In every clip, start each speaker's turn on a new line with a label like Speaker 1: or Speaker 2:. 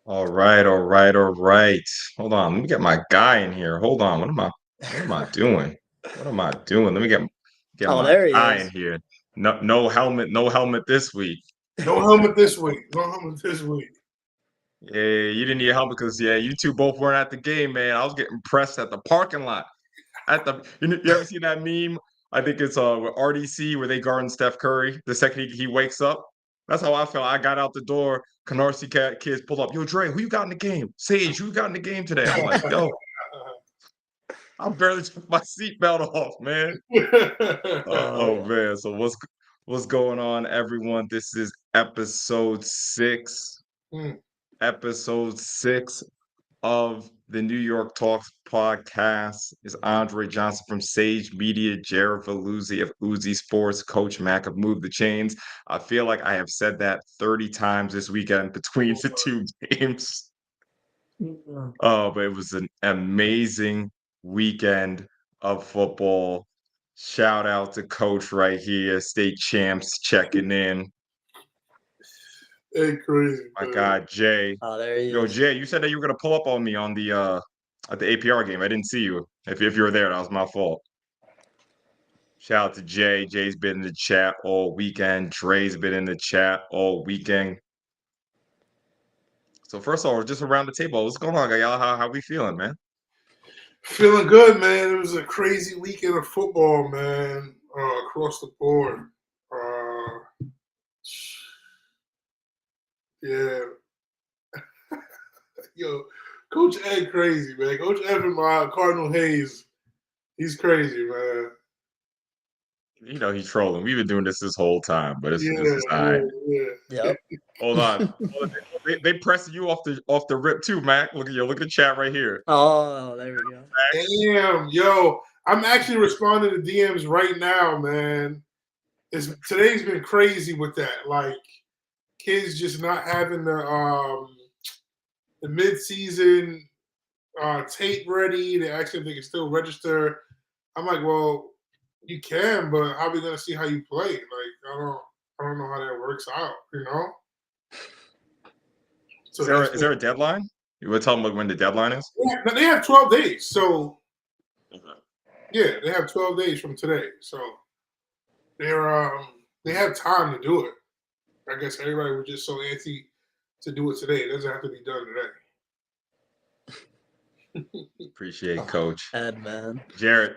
Speaker 1: All right, all right, all right. Hold on, let me get my guy in here. Hold on. What am I doing? What am I doing? Let me get
Speaker 2: Oh,
Speaker 1: my
Speaker 2: there he
Speaker 1: guy in
Speaker 2: is.
Speaker 1: here. No helmet, no helmet this week.
Speaker 3: No helmet this week. No helmet this week.
Speaker 1: Yeah, you didn't need a helmet because you two both weren't at the game, man. I was getting pressed at the parking lot. You ever see that meme? I think it's with RDC where they guarding Steph Curry the second he wakes up. That's how I felt. I got out the door. Canarsie kids pull up. Yo, Dre, who you got in the game? Sage, who you got in the game today? I'm like, yo, I barely took my seatbelt off, man. Oh man. So what's going on, everyone? This is episode 6.
Speaker 3: Hmm.
Speaker 1: Episode 6 of the New York Talks podcast is Andre Johnson from Sage Media, Jared Valluzzi of Uzzi Sports, Coach Mac of Move the Chains. I feel like I have said that 30 times this weekend between the two games. Oh, but it was an amazing weekend of football. Shout out to Coach right here, state champs checking in.
Speaker 3: Hey, crazy,
Speaker 1: My
Speaker 3: man.
Speaker 1: guy Jay.
Speaker 2: Oh, there he
Speaker 1: Yo,
Speaker 2: is.
Speaker 1: Jay, you said that you were gonna pull up on me on the at the APR game. I didn't see you. If you were there, that was my fault. Shout out to Jay. Jay's been in the chat all weekend. Dre's been in the chat all weekend. So first of all, just around the table, what's going on, y'all? How we feeling, man?
Speaker 3: Feeling good, man. It was a crazy weekend of football, man, across the board. Yeah. Yo, Coach Ed crazy, man. Coach Ed from Cardinal Hayes, he's crazy, man.
Speaker 1: You know he's trolling. We've been doing this whole time, but
Speaker 3: Yeah,
Speaker 1: it's all right.
Speaker 3: yeah.
Speaker 2: Yep.
Speaker 1: Hold on. They pressing you off the rip too, Mac. Look at the chat right here.
Speaker 2: Oh, there we go.
Speaker 3: Damn, yo. I'm actually responding to DMs right now, man. Today's been crazy with that. Like, kids just not having the mid-season tape ready. They actually if they can still register. I'm like, well, you can, but how are we gonna see how you play? Like, I don't know how that works out, you know? So
Speaker 1: Is there a deadline? You would tell them when the deadline is?
Speaker 3: yeah, they have 12 days. So yeah, they have 12 days from today. So they have time to do it. I guess everybody was just so antsy to do it today. It doesn't have to be done today.
Speaker 1: Appreciate
Speaker 2: Oh,
Speaker 1: Coach.
Speaker 2: Ed, man.
Speaker 1: Jared,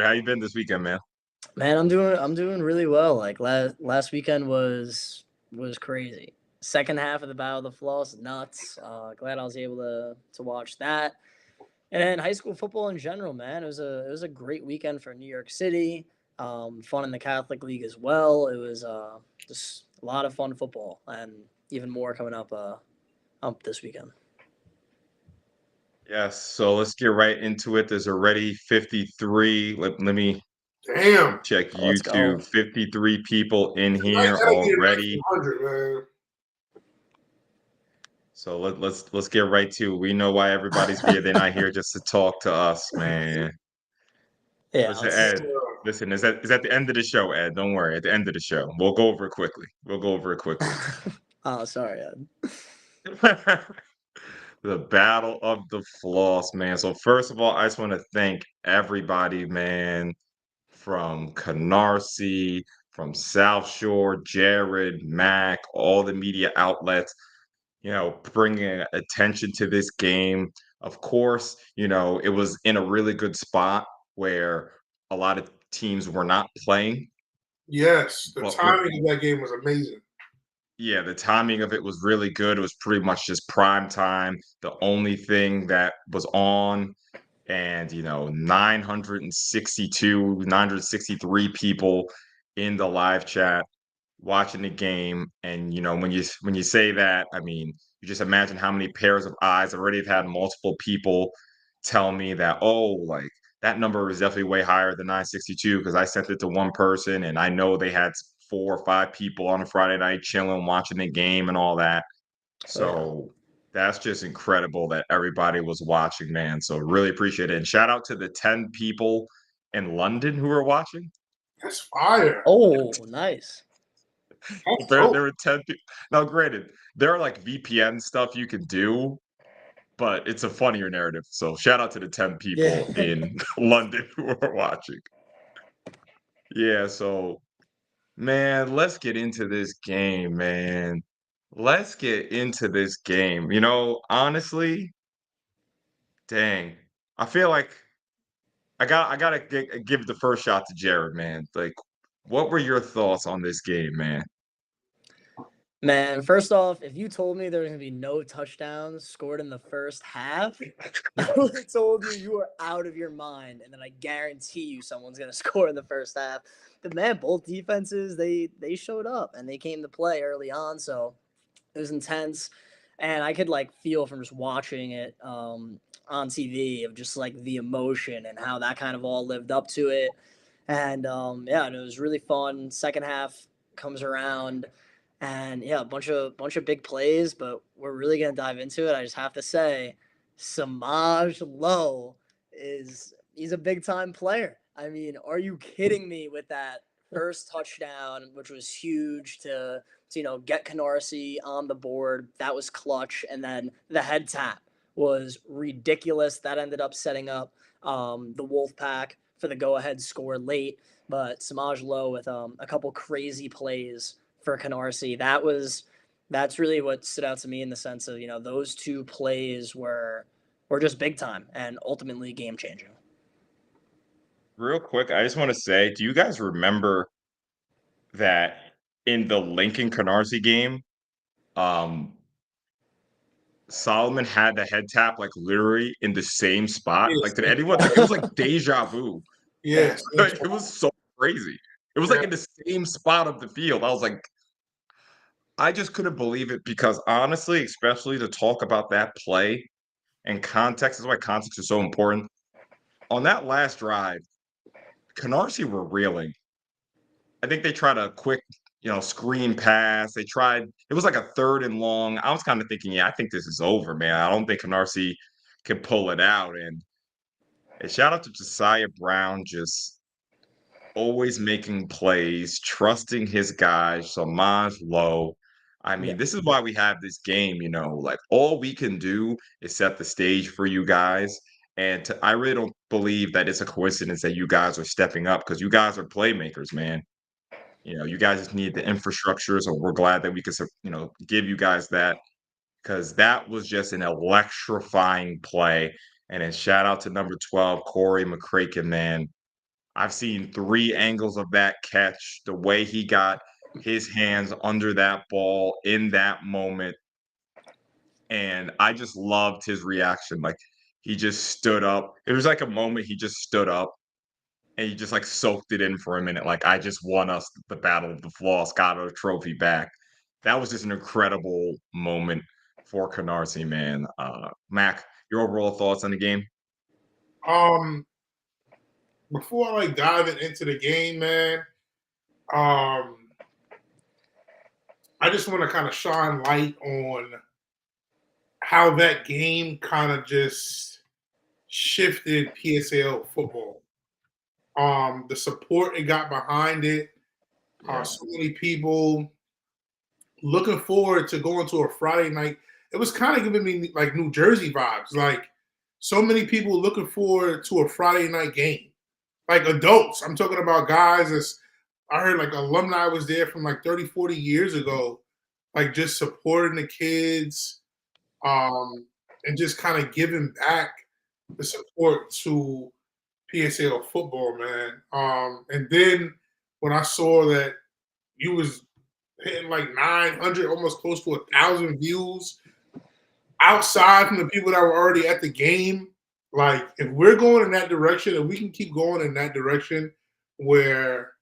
Speaker 1: how you been this weekend, man?
Speaker 2: Man, I'm doing really well. Like last weekend was crazy. Second half of the Battle of the Floss, nuts. Glad I was able to watch that. And then high school football in general, man. It was a great weekend for New York City. Fun in the Catholic League as well. It was just a lot of fun football, and even more coming up this weekend.
Speaker 1: Yes, so let's get right into it. There's already 53. Let me
Speaker 3: Damn.
Speaker 1: check
Speaker 2: Let's go.
Speaker 1: YouTube. 53 people in
Speaker 3: I
Speaker 1: here
Speaker 3: gotta get back
Speaker 1: already.
Speaker 3: to 100, man.
Speaker 1: So let's get right to it. We know why everybody's here. They're not here just to talk to us, man.
Speaker 2: Yeah,
Speaker 1: Listen,
Speaker 2: let's.
Speaker 1: Ed. Listen, is at the end of the show, Ed. Don't worry. At the end of the show, we'll go over it quickly. We'll go over it quickly.
Speaker 2: Oh, sorry, Ed.
Speaker 1: The Battle of the Floss, man. So first of all, I just want to thank everybody, man, from Canarsie, from South Shore, Jared, Mac, all the media outlets, bringing attention to this game. Of course, it was in a really good spot where a lot of teams were not playing,
Speaker 3: Yes, the
Speaker 1: but
Speaker 3: timing of that game was amazing.
Speaker 1: yeah, the timing of it was really good. It was pretty much just prime time. The only thing that was on, and 963 people in the live chat watching the game. And when you say that, I mean, you just imagine how many pairs of eyes. I already have had multiple people tell me that, oh, like that number is definitely way higher than 962 because I sent it to one person and I know they had 4 or 5 people on a Friday night chilling, watching the game and all that. So that's just incredible that everybody was watching, man. So really appreciate it. And shout out to the 10 people in London who were watching.
Speaker 3: That's fire.
Speaker 2: Oh, nice.
Speaker 3: That's
Speaker 1: There
Speaker 3: dope.
Speaker 1: there were 10 people. Now, granted, there are, like, VPN stuff you can do, but it's a funnier narrative, so shout out to the 10
Speaker 2: Yeah.
Speaker 1: people in London who are watching. Yeah, so, man, let's get into this game, man. Let's get into this game. Honestly, dang, I feel like I gotta give the first shot to Jared, man. Like, what were your thoughts on this game, man?
Speaker 2: Man, first off, if you told me there was gonna be no touchdowns scored in the first half, I would have told you you are out of your mind, and then I guarantee you someone's gonna score in the first half. But man, both defenses they showed up and they came to play early on, so it was intense, and I could like feel from just watching it on TV of just like the emotion and how that kind of all lived up to it. And yeah, and it was really fun. Second half comes around, and yeah, a bunch of big plays, but we're really gonna dive into it. I just have to say, Samaj Lowe he's a big time player. I mean, are you kidding me with that first touchdown, which was huge to get Canarsie on the board? That was clutch, and then the head tap was ridiculous. That ended up setting up the Wolfpack for the go-ahead score late. But Samaj Lowe with a couple crazy plays for Canarsie. That's really what stood out to me in the sense of those two plays were just big time and ultimately game changing.
Speaker 1: Real quick, I just wanna say, do you guys remember that in the Lincoln Canarsie game, um, Solomon had the head tap, like, literally in the same spot?
Speaker 3: Yeah,
Speaker 1: Like, did anyone like, it was like deja vu.
Speaker 3: yeah, same
Speaker 1: Like, it
Speaker 3: spot.
Speaker 1: was so crazy. It was,
Speaker 3: Yeah.
Speaker 1: like, in the same spot of the field. I was like, I just couldn't believe it because honestly, especially to talk about that play and context is why context is so important. On that last drive, Canarsie were reeling. I think they tried a quick, screen pass. They tried it was like a 3rd and long. I was kinda thinking, "Yeah, I think this is over, man. I don't think Canarsie can pull it out," and shout out to Josiah Brown just always making plays, trusting his guys, Samaj Lowe. I
Speaker 2: Yeah.
Speaker 1: mean, this is why we have this game, like, all we can do is set the stage for you guys, and I really don't believe that it's a coincidence that you guys are stepping up because you guys are playmakers, man. You guys just need the infrastructure, so we're glad that we could, give you guys that because that was just an electrifying play. And then shout out to number 12, Corey McCracken, man. I've seen 3 angles of that catch, the way he got his hands under that ball in that moment, and I just loved his reaction. Like, he just stood up. It was like a moment he just stood up and he just like soaked it in for a minute. Like, I just won us the battle of the Floss, got our trophy back. That was just an incredible moment for Canarsie, man. Mac, your overall thoughts on the game?
Speaker 3: Um, before I like diving into the game, man, um, I just want to kind of shine light on how that game kind of just shifted PSAL football. The support it got behind it,
Speaker 1: Yeah,
Speaker 3: so many people looking forward to going to a Friday night. It was kind of giving me like New Jersey vibes. Like so many people looking forward to a Friday night game. Like adults. I'm talking about guys that's I heard like alumni was there from like 30, 40 years ago, like just supporting the kids, and just kind of giving back the support to PSAL football, man. And then when I saw that you was hitting like 900, almost close to 1,000 views outside from the people that were already at the game. Like, if we're going in that direction, if we can keep going in that direction, where,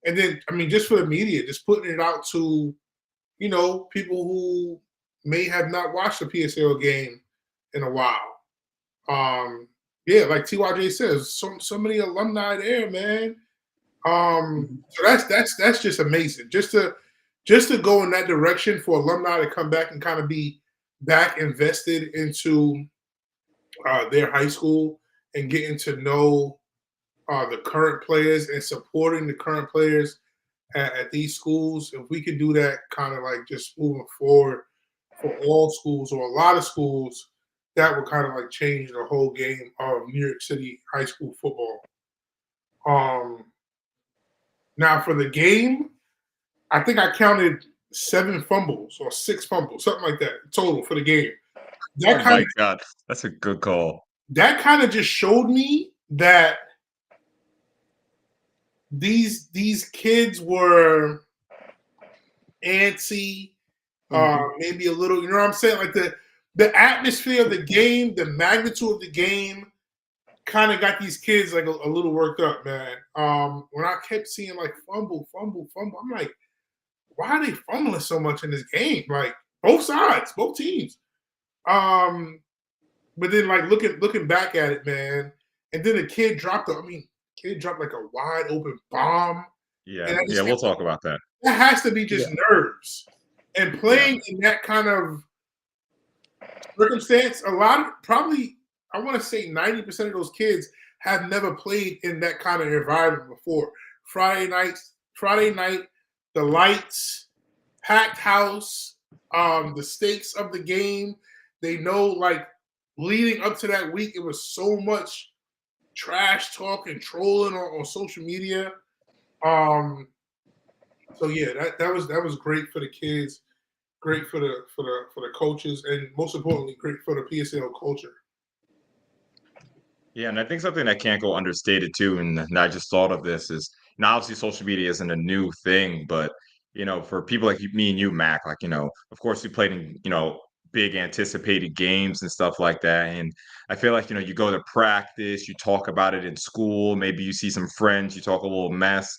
Speaker 3: and then, I mean, just for the media, just putting it out to, people who may have not watched the PSL game in a while. Um, yeah, like TYJ says, so many alumni there, man. So that's just amazing. Just to go in that direction for alumni to come back and kind of be back invested into their high school and getting to know the current players and supporting the current players. at these schools. If we could do that kind of like just moving forward for all schools or a lot of schools, that would kind of like change the whole game of New York City high school football. Now for the game, I think I counted 7 fumbles or 6 fumbles, something like that, total for the game.
Speaker 1: Oh my God, that's a good call.
Speaker 3: That kind of just showed me that these kids were antsy, maybe a little, you know what I'm saying? Like the atmosphere of the game, the magnitude of the game kind of got these kids like a little worked up, man. When I kept seeing like fumble, I'm like, why are they fumbling so much in this game? Like both sides, both teams. But then like looking back at it, man, and then the kid dropped like a wide open bomb.
Speaker 1: Yeah, we'll talk about that.
Speaker 3: That has to be just nerves. And playing in that kind of circumstance, a lot of probably, I want to say 90% of those kids have never played in that kind of environment before. Friday night, the lights, packed house, the stakes of the game. They know, like, leading up to that week, it was so much trash talk and trolling on social media. So yeah, that was great for the kids, great for the coaches, and most importantly, great for the PSAL culture.
Speaker 1: Yeah, and I think something that can't go understated too, and I just thought of this is now obviously social media isn't a new thing, but for people like me and you, Mac, like of course we played in big anticipated games and stuff like that, and I feel like you go to practice, you talk about it in school, maybe you see some friends, you talk a little mess,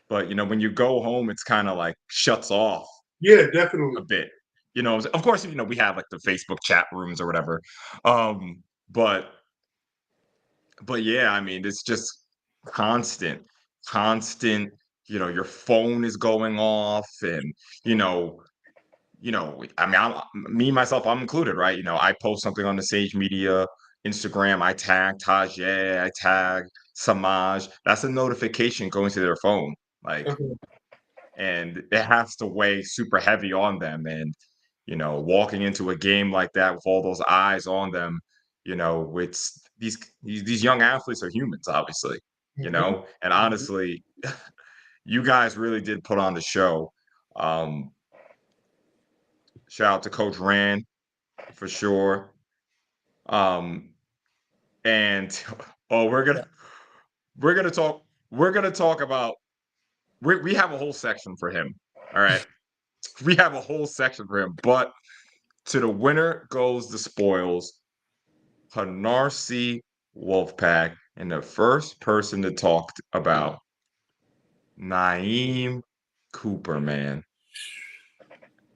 Speaker 1: but when you go home, it's kind of like shuts off.
Speaker 3: Yeah, definitely
Speaker 1: a bit. Of course, we have like the Facebook chat rooms or whatever, but yeah, I mean, it's just constant, constant. Your phone is going off, and I mean, me myself, I'm included, right? I post something on the Sage Media Instagram, I tag Tajay, I tag Samaj. That's a notification going to their phone, like, and it has to weigh super heavy on them. And walking into a game like that with all those eyes on them, it's these young athletes are humans, obviously, and honestly, you guys really did put on the show. Shout out to Coach Rand for sure. And oh, we're gonna talk about we have a whole section for him. All right. We have a whole section for him, but to the winner goes the spoils. Canarsie Wolfpack, and the first person to talk about Naeem Cooper, man.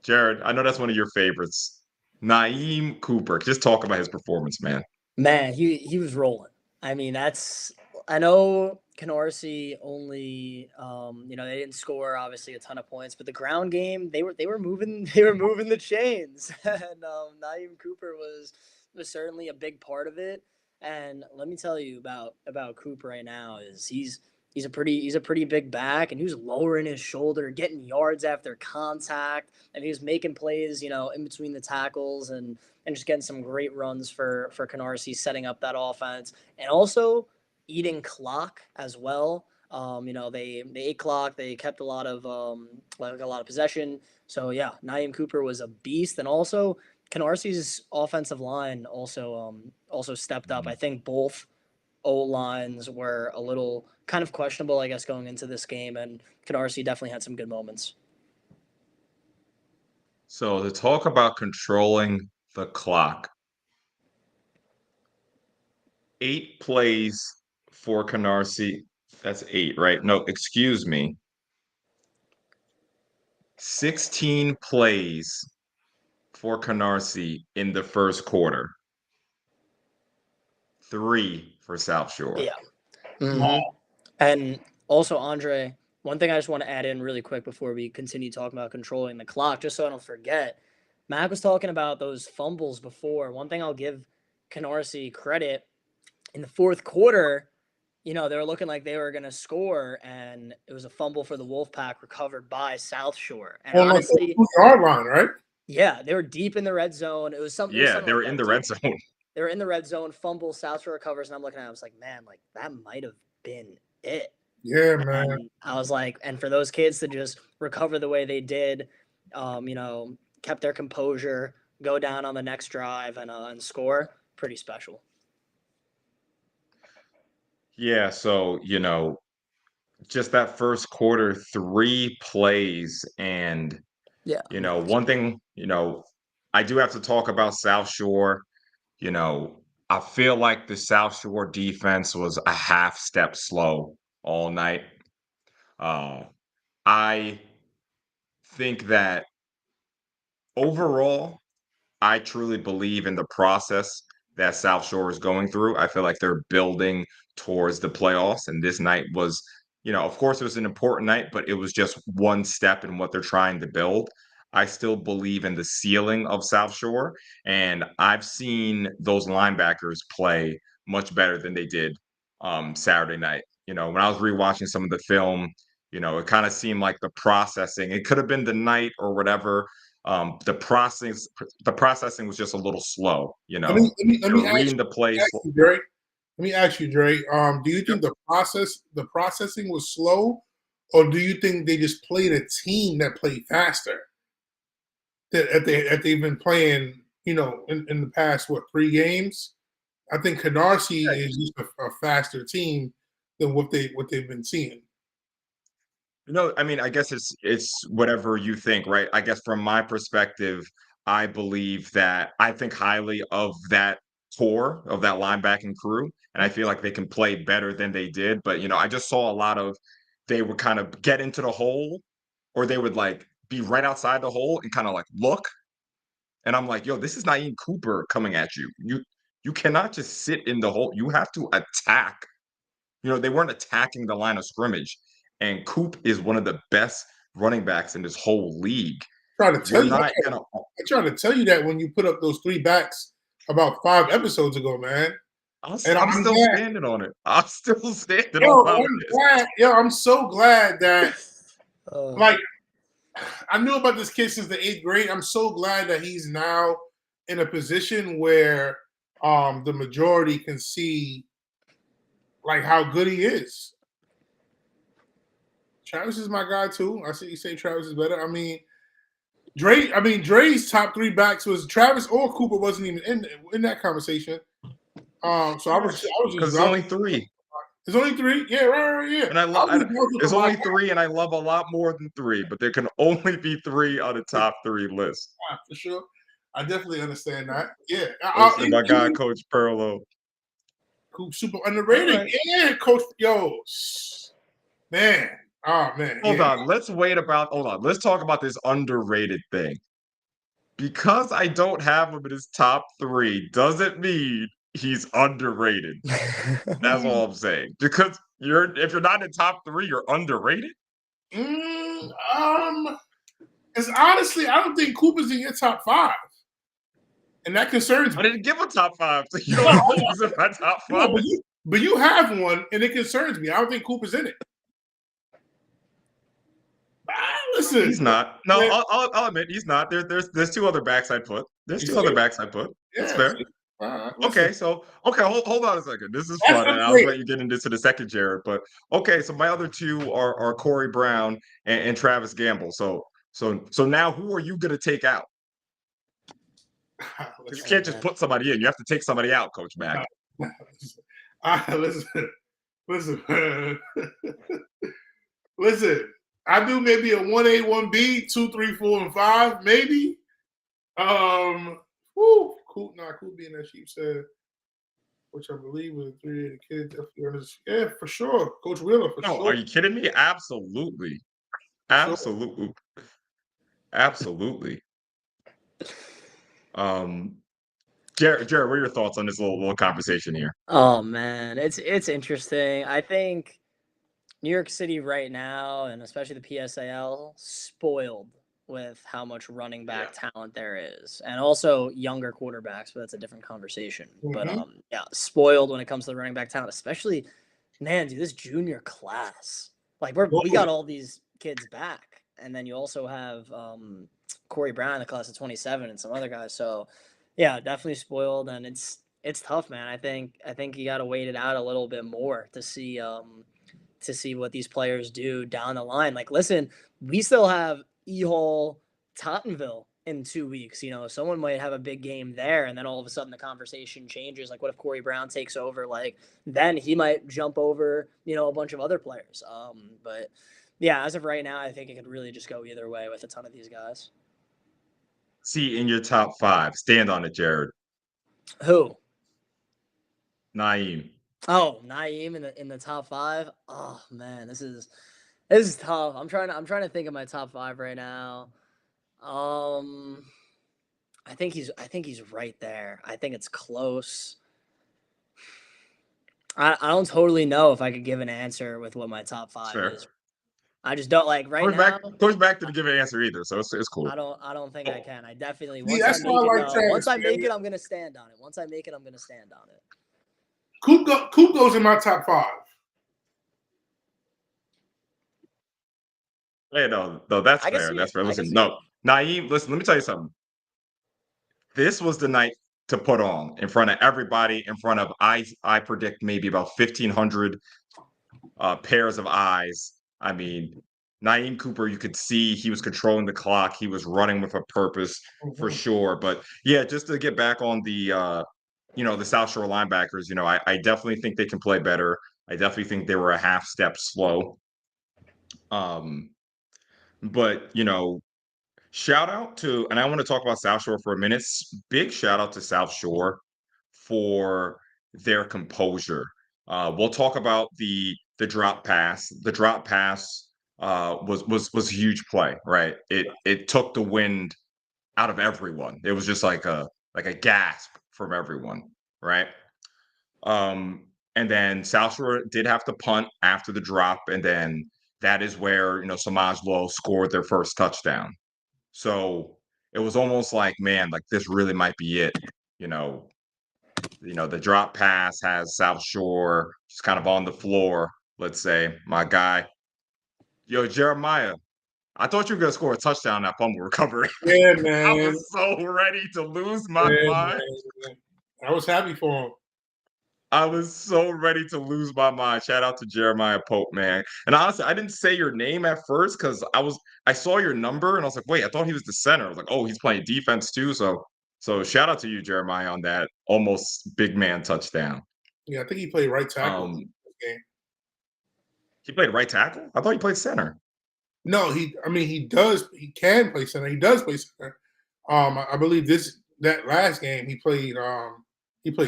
Speaker 1: Jared, I know that's one of your favorites. Naeem Cooper, just talk about his performance, man.
Speaker 2: Man, he was rolling. I mean, I know Canarsie only they didn't score obviously a ton of points, but the ground game they were moving the chains. And Naeem Cooper was certainly a big part of it. And let me tell you about Cooper right now is he's a pretty big back, and he was lowering his shoulder, getting yards after contact, and he was making plays, in between the tackles and just getting some great runs for Canarsie, setting up that offense, and also eating clock as well. They ate clock. They kept a lot of possession. So yeah, Naeem Cooper was a beast, and also Canarsie's offensive line also stepped up. I think both O lines were a little kind of questionable, I guess, going into this game, and Canarsie definitely had some good moments.
Speaker 1: So to talk about controlling the clock, 8 plays for Canarsie. That's 8, right? No, excuse me. 16 plays for Canarsie in the first quarter. 3 for South Shore.
Speaker 2: Yeah. Mm-hmm. And also, Andre, one thing I just want to add in really quick before we continue talking about controlling the clock, just so I don't forget. Mac was talking about those fumbles before. One thing I'll give Canarsie credit in the fourth quarter, you know, they were looking like they were going to score, and it was a fumble for the Wolfpack recovered by South Shore. And
Speaker 3: On like
Speaker 2: honestly,
Speaker 3: the 2-yard line, right?
Speaker 2: yeah, they were deep in the red zone. It was something
Speaker 1: Yeah, they
Speaker 2: like
Speaker 1: were in
Speaker 2: that.
Speaker 1: the red zone.
Speaker 2: They were in the red zone, fumble, South Shore recovers, and I'm looking at it, I was like, man, like that might have been it.
Speaker 3: Yeah, man.
Speaker 2: And I was like, and for those kids to just recover the way they did, you know, kept their composure, go down on the next drive and score, pretty special.
Speaker 1: Yeah, so, you know, just that first quarter, 3 plays, and,
Speaker 2: Yeah.
Speaker 1: you know, one thing, you know, I do have to talk about South Shore. You know, I feel like the South Shore defense was a half step slow all night. Uh, I think that overall, I truly believe in the process that South Shore is going through. I feel like they're building towards the playoffs, and this night was, you know, of course, it was an important night, but it was just one step in what they're trying to build. I still believe in the ceiling of South Shore, and I've seen those linebackers play much better than they did Saturday night. You know, when I was rewatching some of the film, you know, it kind of seemed like the processing. It could have been the night or whatever, the processing was just a little slow, you
Speaker 3: Let
Speaker 1: know.
Speaker 3: me let me let
Speaker 1: They
Speaker 3: me
Speaker 1: were
Speaker 3: ask
Speaker 1: reading the plays.
Speaker 3: you, Dre. Let me ask you, Dre. Do you
Speaker 1: Yep.
Speaker 3: think the processing was slow, or do you think they just played a team that played faster? That they've been playing, you know, in the past 3 games. I think Canarsie is just a faster team than what they've been seeing.
Speaker 1: No, I mean, I guess it's whatever you think, right? I guess from my perspective, I believe that I think highly of that core of that linebacking crew, and I feel like they can play better than they did. But you know, I just saw a lot of they would kind of get into the hole, or they would like be right outside the hole and kind of like look. And I'm like, yo, this is Naeem Cooper coming at you. You cannot just sit in the hole. You have to attack. You know, they weren't attacking the line of scrimmage. And Coop is one of the best running backs in this whole league.
Speaker 3: Try to tell
Speaker 1: We're
Speaker 3: you,
Speaker 1: not gonna.
Speaker 3: I tried to tell you that when you put up those 3 backs about 5 episodes ago, man. And
Speaker 1: I'm
Speaker 3: I'm
Speaker 1: still
Speaker 3: glad,
Speaker 1: standing on it. I'm still standing on how it is.
Speaker 3: I'm so glad that
Speaker 2: Uh,
Speaker 3: like I knew about this kid since the 8th grade. I'm so glad that he's now in a position where the majority can see like how good he is. Travis is my guy too. I see you say Travis is better. Dre's top 3 backs was Travis or Cooper wasn't even in that conversation. So I was
Speaker 1: Because
Speaker 3: just
Speaker 1: it's only 3.
Speaker 3: It's only 3. Yeah, right, yeah.
Speaker 1: And it's only 3, and I love a lot more than 3, but there can only be 3 on the top 3 list.
Speaker 3: For sure. I definitely understand that. Yeah.
Speaker 1: Listen, my guy, Coach Perlo.
Speaker 3: Super underrated.
Speaker 1: Right.
Speaker 3: Yeah, Coach. Yo, man. Oh, man.
Speaker 1: Hold on. Let's talk about this underrated thing. Because I don't have him in his top 3 doesn't mean he's underrated. That's all I'm saying. Because if you're not in top 3, you're underrated.
Speaker 3: It's honestly, I don't think Cooper's in your top 5. And that concerns me.
Speaker 1: I didn't give a top 5. So you don't know he's in my top 5.
Speaker 3: No, but you have one, and it concerns me. I don't think Cooper's in it. Listen,
Speaker 1: He's not. No, I'll admit he's not. There's 2 other backs I'd put. There's 2 other backs I'd put. That's fair. Okay, hold on a second. This is fun, and I'll let you get into the second, Jared. But okay, so my other 2 are Corey Brown and Travis Gamble. So now who are you gonna take out? You can't just put somebody in. You have to take somebody out, Coach Mack.
Speaker 3: Listen, listen. I do maybe a 1A, 1B, 2, 3, 4, and 5, maybe. Cool being that sheep said, which I believe was 3 of the kids. Yeah, for sure. Coach Wheeler, for sure.
Speaker 1: No, are you kidding me? Absolutely. Absolutely. Absolutely. Jared, what are your thoughts on this little conversation here?
Speaker 2: Oh man, it's interesting. I think New York City right now, and especially the PSAL, spoiled with how much running back talent there is, and also younger quarterbacks. But that's a different conversation.
Speaker 3: Mm-hmm.
Speaker 2: But spoiled when it comes to the running back talent, especially man, dude, this junior class, like we got all these kids back, and then you also have Corey Brown in the class of 27 and some other guys. So yeah, definitely spoiled, and it's tough, man. I think you got to wait it out a little bit more to see what these players do down the line. Like, listen, we still have E-Hall Tottenville in 2 weeks. You know, someone might have a big game there, and then all of a sudden the conversation changes. Like, what if Corey Brown takes over? Like, then he might jump over, a bunch of other players. But yeah, as of right now, I think it could really just go either way with a ton of these guys.
Speaker 1: See, in your top 5, stand on it, Jared.
Speaker 2: Who?
Speaker 1: Naeem.
Speaker 2: Oh, Naeem in the top 5. Oh man, this is tough. I'm trying to think of my top 5 right now. I think he's right there. I think it's close. I don't totally know if I could give an answer with what my top 5
Speaker 1: Fair.
Speaker 2: is. I just don't like right now.
Speaker 1: Push back to the give an answer either, so it's cool.
Speaker 2: I don't think I can. I definitely
Speaker 3: once
Speaker 2: I make it, I'm gonna stand on it. Once I make it, I'm gonna stand on it.
Speaker 3: Coop goes in my top 5.
Speaker 1: Yeah, no, that's fair. That's fair. Listen, Naeem, listen, let me tell you something. This was the night to put on in front of everybody, in front of I predict maybe about 1,500 pairs of eyes. I mean, Naeem Cooper, you could see he was controlling the clock. He was running with a purpose for sure. But yeah, just to get back on the the South Shore linebackers, I definitely think they can play better. I definitely think they were a half step slow. But shout out to, and I want to talk about South Shore for a minute. Big shout out to South Shore for their composure. We'll talk about the drop pass. The drop pass was a huge play, right? It took the wind out of everyone. It was just like a gasp from everyone, right? And then South Shore did have to punt after the drop, and then that is where Samaj Low scored their first touchdown. So it was almost like, man, like this really might be it. The drop pass has South Shore just kind of on the floor. Let's say my guy, Jeremiah. I thought you were gonna score a touchdown that fumble recovery.
Speaker 3: Yeah, man.
Speaker 1: I was so ready to lose my mind.
Speaker 3: Man. I was happy for him.
Speaker 1: I was so ready to lose my mind. Shout out to Jeremiah Pope, man. And honestly, I didn't say your name at first because I saw your number and I was like, wait, I thought he was the center. I was like, oh, he's playing defense too. So shout out to you, Jeremiah, on that almost big man touchdown.
Speaker 3: Yeah, I think he played right tackle this game.
Speaker 1: He played right tackle? I thought he played center.
Speaker 3: No, he can play center. He does play center. I believe that last game he played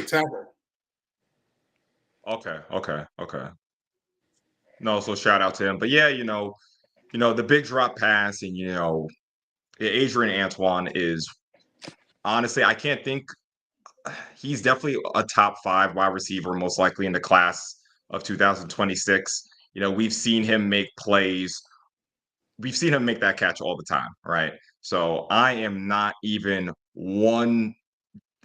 Speaker 3: tackle.
Speaker 1: Okay. No, so shout out to him. But yeah, the big drop pass and Adrian Antoine is honestly, I can't think he's definitely a top 5 wide receiver, most likely in the class of 2026. We've seen him make plays. We've seen him make that catch all the time, right? So I am not even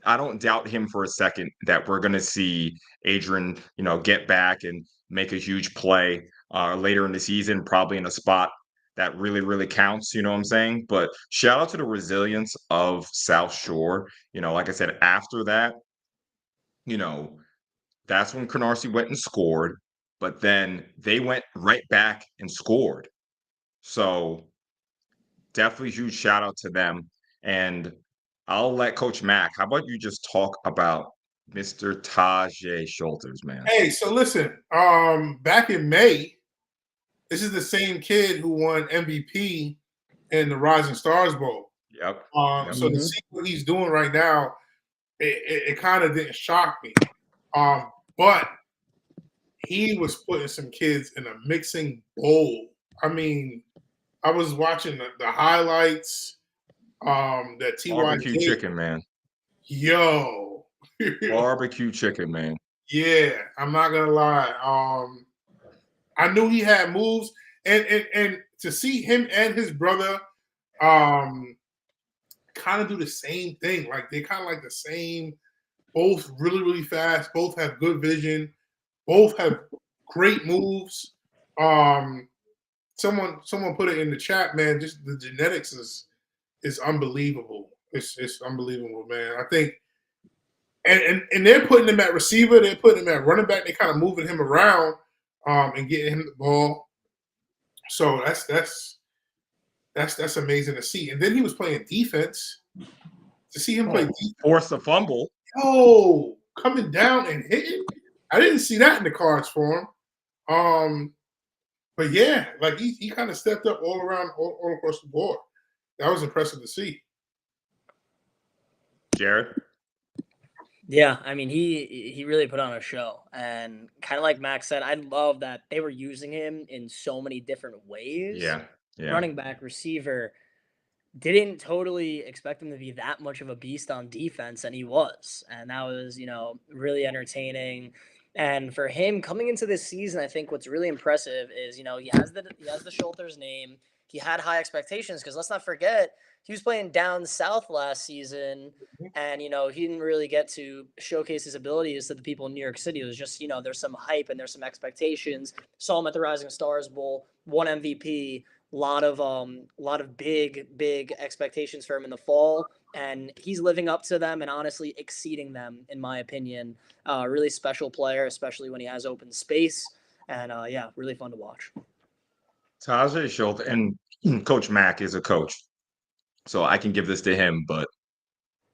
Speaker 1: I don't doubt him for a second that we're going to see Adrian, get back and make a huge play later in the season, probably in a spot that really, really counts. You know what I'm saying? But shout out to the resilience of South Shore. Like I said, after that, that's when Canarsie went and scored, but then they went right back and scored. So definitely huge shout out to them. And I'll let Coach Mack. How about you just talk about Mr. Tajay Schulters, man?
Speaker 3: Hey, so listen, back in May, this is the same kid who won MVP in the Rising Stars Bowl.
Speaker 1: Yep.
Speaker 3: So to see what he's doing right now, it kind of didn't shock me. But he was putting some kids in a mixing bowl. I mean, I was watching the highlights. That TY
Speaker 1: barbecue chicken, man.
Speaker 3: Yo,
Speaker 1: barbecue chicken, man.
Speaker 3: Yeah, I'm not gonna lie. I knew he had moves, and to see him and his brother, kind of do the same thing. Like they kind of like the same. Both really, really fast. Both have good vision. Both have great moves. Someone put it in the chat, man. Just the genetics is unbelievable. It's unbelievable, man. I think, and they're putting him at receiver. They're putting him at running back. They're kind of moving him around, and getting him the ball. So that's amazing to see. And then he was playing defense. To see him play defense,
Speaker 1: force a fumble.
Speaker 3: Oh, coming down and hitting. I didn't see that in the cards for him. But yeah, like he kind of stepped up all around, all across the board. That was impressive to see.
Speaker 1: Jared?
Speaker 2: Yeah, I mean he really put on a show, and kind of like Max said, I love that they were using him in so many different ways.
Speaker 1: Yeah.
Speaker 2: Running back, receiver. Didn't totally expect him to be that much of a beast on defense, and he was. And that was, really entertaining. And for him coming into this season, I think what's really impressive is, he has the Schulter's name. He had high expectations because let's not forget he was playing down south last season, and he didn't really get to showcase his abilities to the people in New York City. It was just there's some hype and there's some expectations. Saw him at the Rising Stars Bowl, won MVP. Lot of big expectations for him in the fall, and he's living up to them and honestly exceeding them, in my opinion. Really special player, especially when he has open space, and yeah, really fun to watch.
Speaker 1: Tajay Schultz, and Coach Mack is a coach, so I can give this to him, but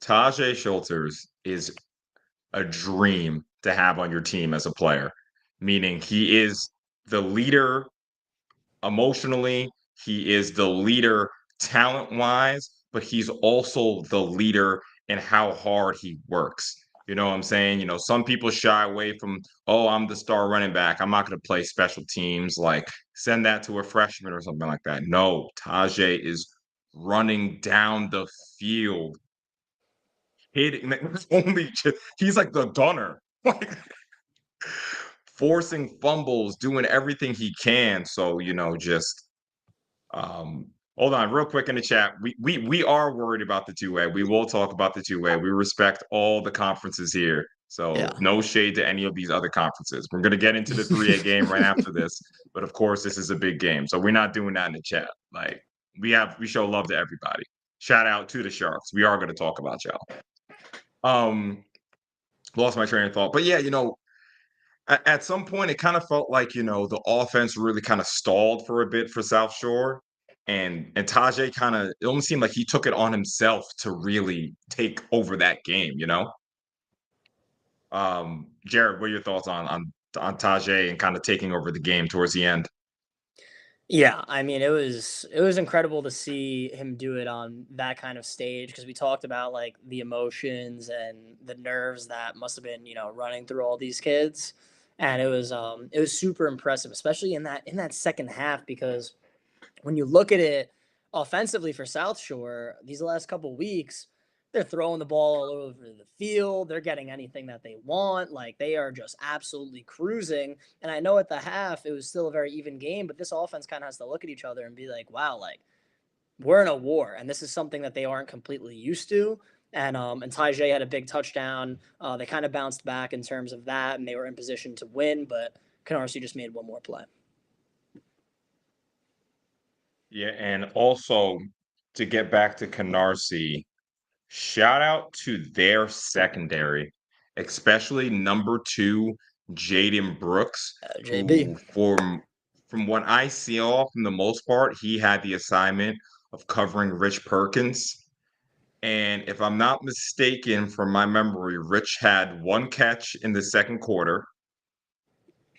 Speaker 1: Tajay Schulters is a dream to have on your team as a player, meaning he is the leader emotionally, he is the leader talent wise, but he's also the leader in how hard he works. You know what I'm saying? Some people shy away from, oh, I'm the star running back. I'm not going to play special teams. Like, send that to a freshman or something like that. No, Tajay is running down the field, hitting. He's like the gunner, like forcing fumbles, doing everything he can. So, just hold on real quick in the chat. We are worried about the two-way. We will talk about the two-way. We respect all the conferences here. So
Speaker 2: Yeah.
Speaker 1: no shade to any of these other conferences. We're going to get into the 3A game right after this. But of course, this is a big game. So we're not doing that in the chat. Like we show love to everybody. Shout out to the Sharks. We are going to talk about y'all. Lost my train of thought. But yeah, at some point it kind of felt like, the offense really kind of stalled for a bit for South Shore. And Tajay it almost seemed like he took it on himself to really take over that game, Jared, what are your thoughts on Tajay and kind of taking over the game towards the end?
Speaker 2: Yeah, I mean, it was incredible to see him do it on that kind of stage because we talked about like the emotions and the nerves that must have been, running through all these kids. And it was super impressive, especially in that second half, because when you look at it offensively for South Shore, these last couple weeks, they're throwing the ball all over the field. They're getting anything that they want. Like they are just absolutely cruising. And I know at the half it was still a very even game, but this offense kind of has to look at each other and be like, wow, like we're in a war, and this is something that they aren't completely used to. And Tajay had a big touchdown. They kind of bounced back in terms of that, and they were in position to win, but Canarsie just made one more play.
Speaker 1: Yeah, and also to get back to Canarsie, shout out to their secondary, especially number 2, Jaden Brooks,
Speaker 2: JB.
Speaker 1: who from what I saw, from the most part, he had the assignment of covering Rich Perkins. And if I'm not mistaken, from my memory, Rich had one catch in the second quarter,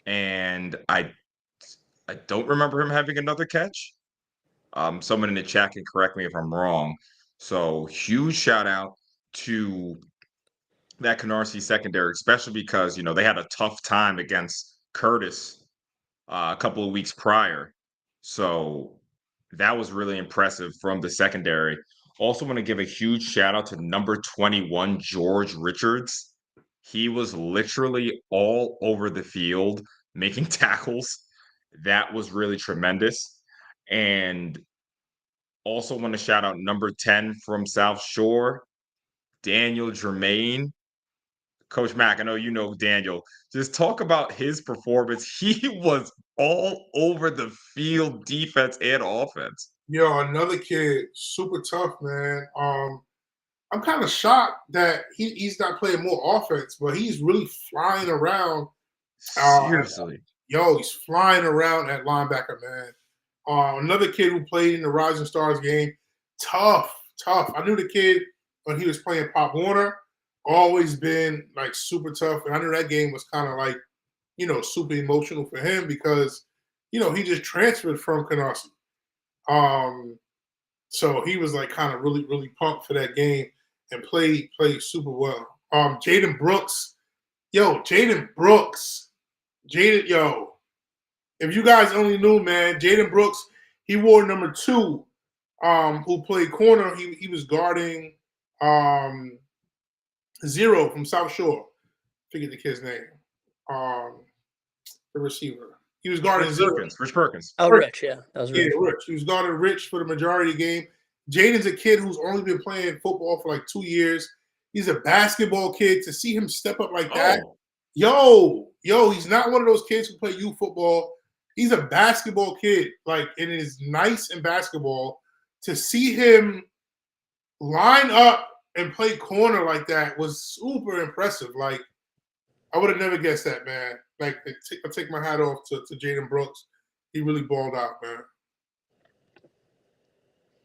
Speaker 1: and I don't remember him having another catch. Someone in the chat can correct me if I'm wrong. So huge shout out to that Canarsie secondary, especially because they had a tough time against Curtis a couple of weeks prior. So that was really impressive from the secondary. Also, want to give a huge shout out to number 21, George Richards. He was literally all over the field making tackles. That was really tremendous. And also want to shout out number 10 from South Shore, Daniel Germain, Coach Mack, I know you know Daniel. Just talk about his performance. He was all over the field, defense and offense.
Speaker 3: Yo, another kid, super tough, man. I'm kind of shocked that he's not playing more offense, but he's really flying around.
Speaker 1: Seriously.
Speaker 3: Yo, he's flying around at linebacker, man. Another kid who played in the Rising Stars game, tough, tough. I knew the kid when he was playing Pop Warner, always been like super tough. And I knew that game was kind of like, super emotional for him because, he just transferred from Canarsie. So he was like kind of really, really pumped for that game and played super well. Jaden Brooks, yo, if you guys only knew, man, Jaden Brooks, he wore number 2, who played corner. He was guarding Zero from South Shore. Forget the kid's name. The receiver. He was guarding
Speaker 1: Rich Perkins.
Speaker 2: Oh, Rich, yeah. That was Rich.
Speaker 3: Yeah, Rich. He was guarding Rich for the majority of the game. Jaden's a kid who's only been playing football for like 2 years. He's a basketball kid. To see him step up like that, he's not one of those kids who play youth football. He's a basketball kid, like, and it is nice in basketball to see him line up and play corner like that was super impressive. Like, I would have never guessed that, man. Like, I take my hat off to Jaden Brooks. He really balled out, man.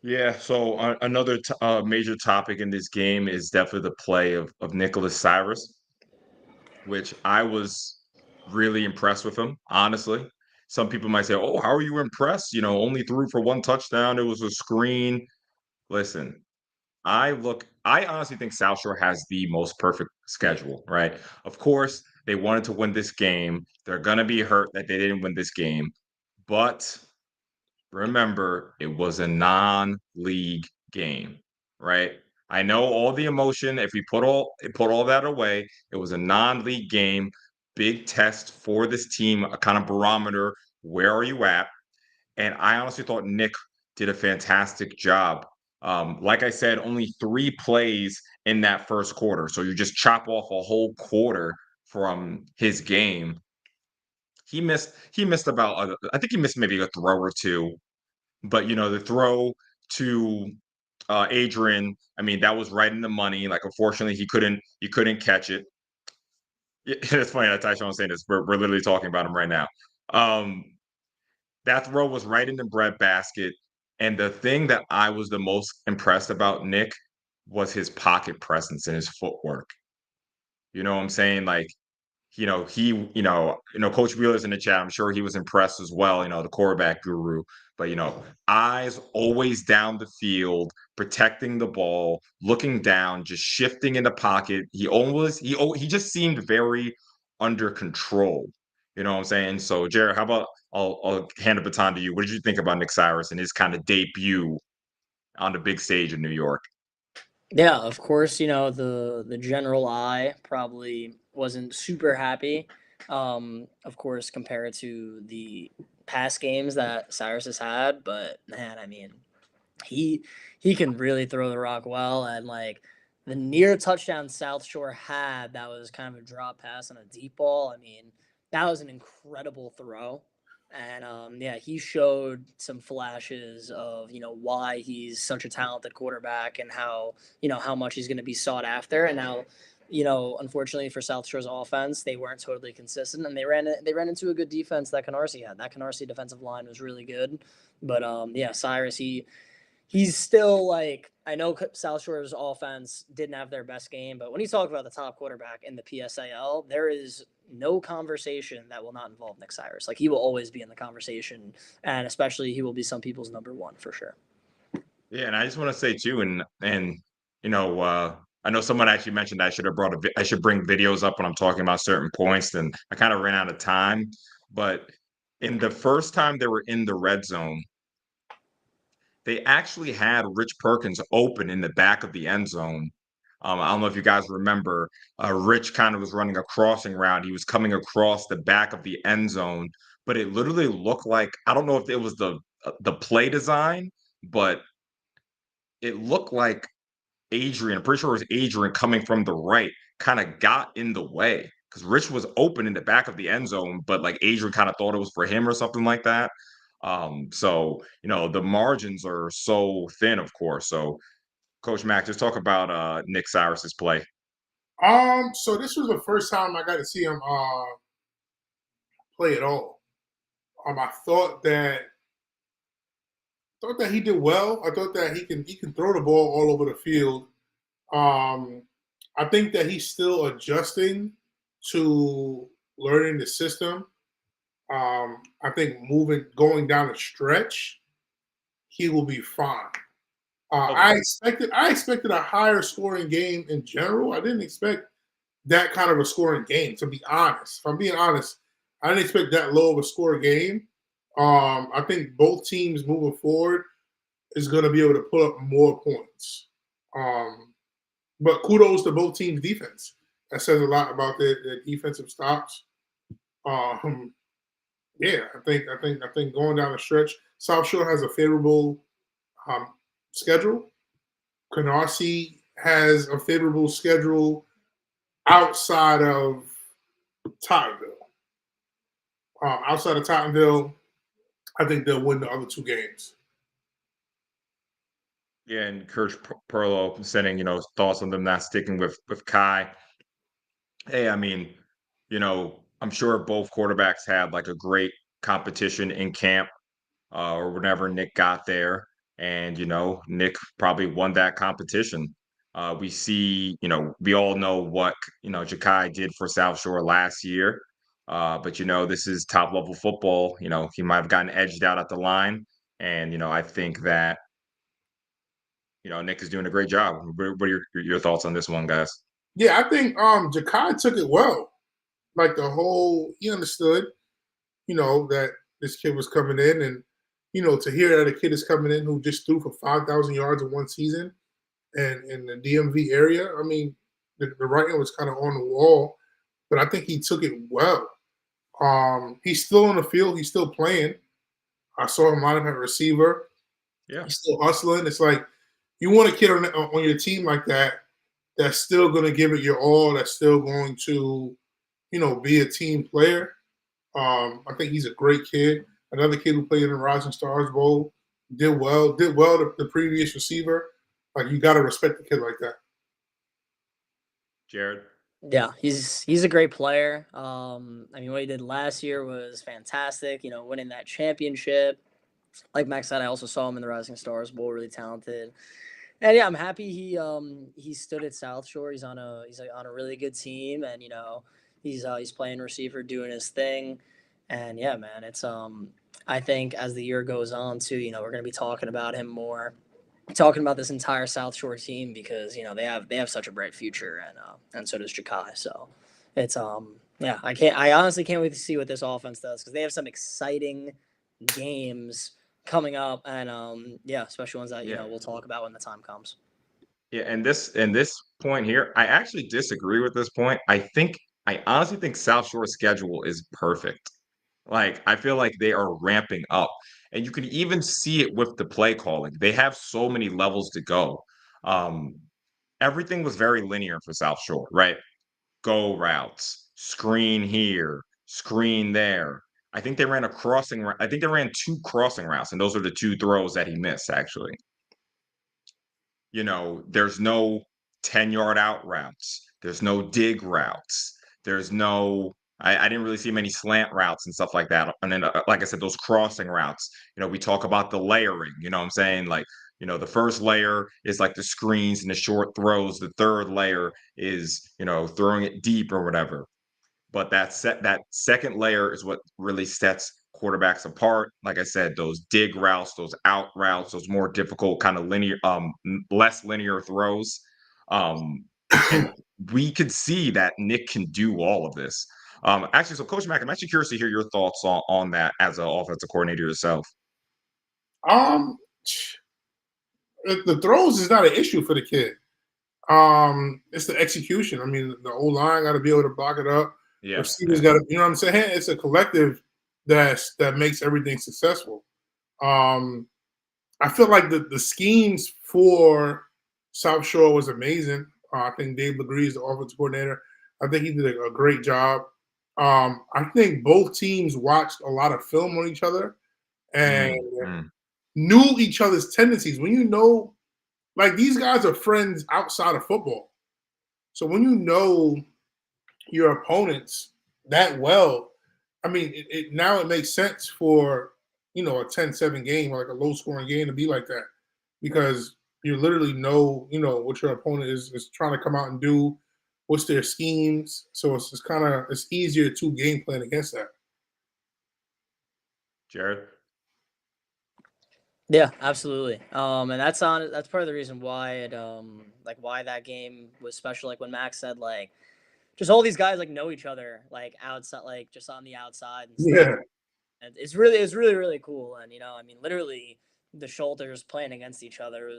Speaker 1: Yeah, so another major topic in this game is definitely the play of Nicholas Cyrus, which I was really impressed with him, honestly. Some people might say, "Oh, how are you impressed? Only threw for 1 touchdown. It was a screen." Listen, I honestly think South Shore has the most perfect schedule, right? Of course, they wanted to win this game. They're gonna be hurt that they didn't win this game, but remember, it was a non-league game, right? I know all the emotion. If we put all that away, it was a non-league game, big test for this team, a kind of barometer. Where are you at? And I honestly thought Nick did a fantastic job. Like I said, only 3 plays in that first quarter, so you just chop off a whole quarter from his game. He missed about I think he missed maybe a throw or 2, but, the throw to, Adrian, I mean, that was right in the money. Like, unfortunately, he couldn't catch it. It's funny that Tyshawn's saying this. We're literally talking about him right now. Um, that throw was right in the breadbasket, and the thing that I was the most impressed about Nick was his pocket presence and his footwork. You know what I'm saying? Like, Coach Wheeler's in the chat. I'm sure he was impressed as well, the quarterback guru. But, eyes always down the field, protecting the ball, looking down, just shifting in the pocket. He just seemed very under control. You know what I'm saying? So, Jared, how about I'll hand the baton to you. What did you think about Nick Cyrus and his kind of debut on the big stage in New York?
Speaker 2: Yeah, of course, the general eye probably wasn't super happy. Of course, compared to the past games that Cyrus has had, but man, I mean, he he can really throw the rock well, and like the near touchdown South Shore had, that was kind of a drop pass on a deep ball. I mean, that was an incredible throw. And yeah, he showed some flashes of why he's such a talented quarterback and how much he's going to be sought after. And now, unfortunately for South Shore's offense, they weren't totally consistent, and they ran into a good defense that Canarsie had. That Canarsie defensive line was really good, but yeah, Cyrus, he's still like, I know South Shore's offense didn't have their best game, but when you talk about the top quarterback in the PSAL, there is no conversation that will not involve Nick Cyrus. Like, he will always be in the conversation, and especially he will be some people's number 1 for sure.
Speaker 1: Yeah, and I just want to say too, and I know someone actually mentioned I should have I should bring videos up when I'm talking about certain points, and I kind of ran out of time. But in the first time they were in the red zone, they actually had Rich Perkins open in the back of the end zone. I don't know if you guys remember, Rich kind of was running a crossing route. He was coming across the back of the end zone, but it literally looked like, I don't know if it was the play design, but it looked like Adrian, I'm pretty sure it was Adrian coming from the right, kind of got in the way because Rich was open in the back of the end zone, but like Adrian kind of thought it was for him or something like that. So the margins are so thin, of course. So, Coach Mack, just talk about Nick Cyrus's play.
Speaker 3: So this was the first time I got to see him play at all. I thought that he did well. I thought that he can throw the ball all over the field. I think that he's still adjusting to learning the system. I think going down the stretch, he will be fine. I expected a higher scoring game in general. I didn't expect that kind of a scoring game, to be honest. If I'm being honest, I didn't expect that low of a score game. I think both teams moving forward is going to be able to put up more points. But kudos to both teams' defense. That says a lot about their defensive stops. Yeah, I think going down the stretch, South Shore has a favorable schedule. Canarsie has a favorable schedule outside of Tottenville. Outside of Tottenville, I think they'll win the other two games.
Speaker 1: Yeah, and Coach Perlo sending thoughts on them not sticking with Kai. Hey, I mean, I'm sure both quarterbacks had like a great competition in camp or whenever Nick got there. And, Nick probably won that competition. We see, we all know what, Jakai did for South Shore last year. But, this is top level football. He might have gotten edged out at the line. And, I think that, Nick is doing a great job. What are your thoughts on this one, guys?
Speaker 3: Yeah, I think Jakai took it well. Like he understood, that this kid was coming in, and to hear that a kid is coming in who just threw for 5,000 yards in one season, and in the DMV area, I mean, the writing was kind of on the wall, but I think he took it well. He's still on the field, he's still playing. I saw him line up at receiver.
Speaker 1: Yeah,
Speaker 3: he's still hustling. It's like you want a kid on your team like that that's still going to give it your all. That's still going to, be a team player. I think he's a great kid. Another kid who played in the Rising Stars Bowl did well. The previous receiver. Like, you got to respect a kid like that.
Speaker 1: Jared.
Speaker 2: Yeah, he's a great player. I mean, what he did last year was fantastic. Winning that championship. Like Max said, I also saw him in the Rising Stars Bowl. Really talented. And yeah, I'm happy he stood at South Shore. He's on a really good team, and he's playing receiver, doing his thing. And yeah, man, it's I think as the year goes on too, we're gonna be talking about him more, talking about this entire South Shore team because they have such a bright future, and so does Jakai. So it's yeah, I honestly can't wait to see what this offense does because they have some exciting games coming up, and yeah, especially ones that we'll talk about when the time comes.
Speaker 1: Yeah, and this point here, I actually disagree with this point. I honestly think South Shore's schedule is perfect. Like, I feel like they are ramping up, and you can even see it with the play calling. They have so many levels to go. Um, Everything was very linear for South Shore, right? Go routes, screen here, screen there. I think they ran I think they ran 2 crossing routes, and those are the 2 throws that he missed, actually. There's no 10-yard out routes. There's no dig routes. There's no I didn't really see many slant routes and stuff like that. And then, like I said, those crossing routes, we talk about the layering, you know what I'm saying? Like, the first layer is like the screens and the short throws. The third layer is, throwing it deep or whatever. But that second layer is what really sets quarterbacks apart. Like I said, those dig routes, those out routes, those more difficult kind of linear, less linear throws. And we could see that Nick can do all of this. Actually, so Coach Mack, I'm actually curious to hear your thoughts on that as an offensive coordinator yourself.
Speaker 3: The throws is not an issue for the kid. It's the execution. I mean, the O-line got to be able to block it up.
Speaker 1: Yeah,
Speaker 3: Receivers got to, you know what I'm saying? It's a collective that makes everything successful. I feel like the schemes for South Shore was amazing. I think Dave Legree is the offensive coordinator. I think he did a great job. I think both teams watched a lot of film on each other and knew each other's tendencies. When you know, like these guys are friends outside of football. So when you know your opponents that well, I mean, now it makes sense for, a 10-7 game, like a low-scoring game to be like that because you literally know, what your opponent is trying to come out and do, what's their schemes. So it's just it's easier to game plan against that.
Speaker 1: Jared?
Speaker 2: Yeah, absolutely. And that's part of the reason why why that game was special. Like when Max said, like, just all these guys like know each other, like outside, like just on the outside and stuff.
Speaker 3: Yeah.
Speaker 2: And it's really, really cool. And I mean, literally the shoulders playing against each other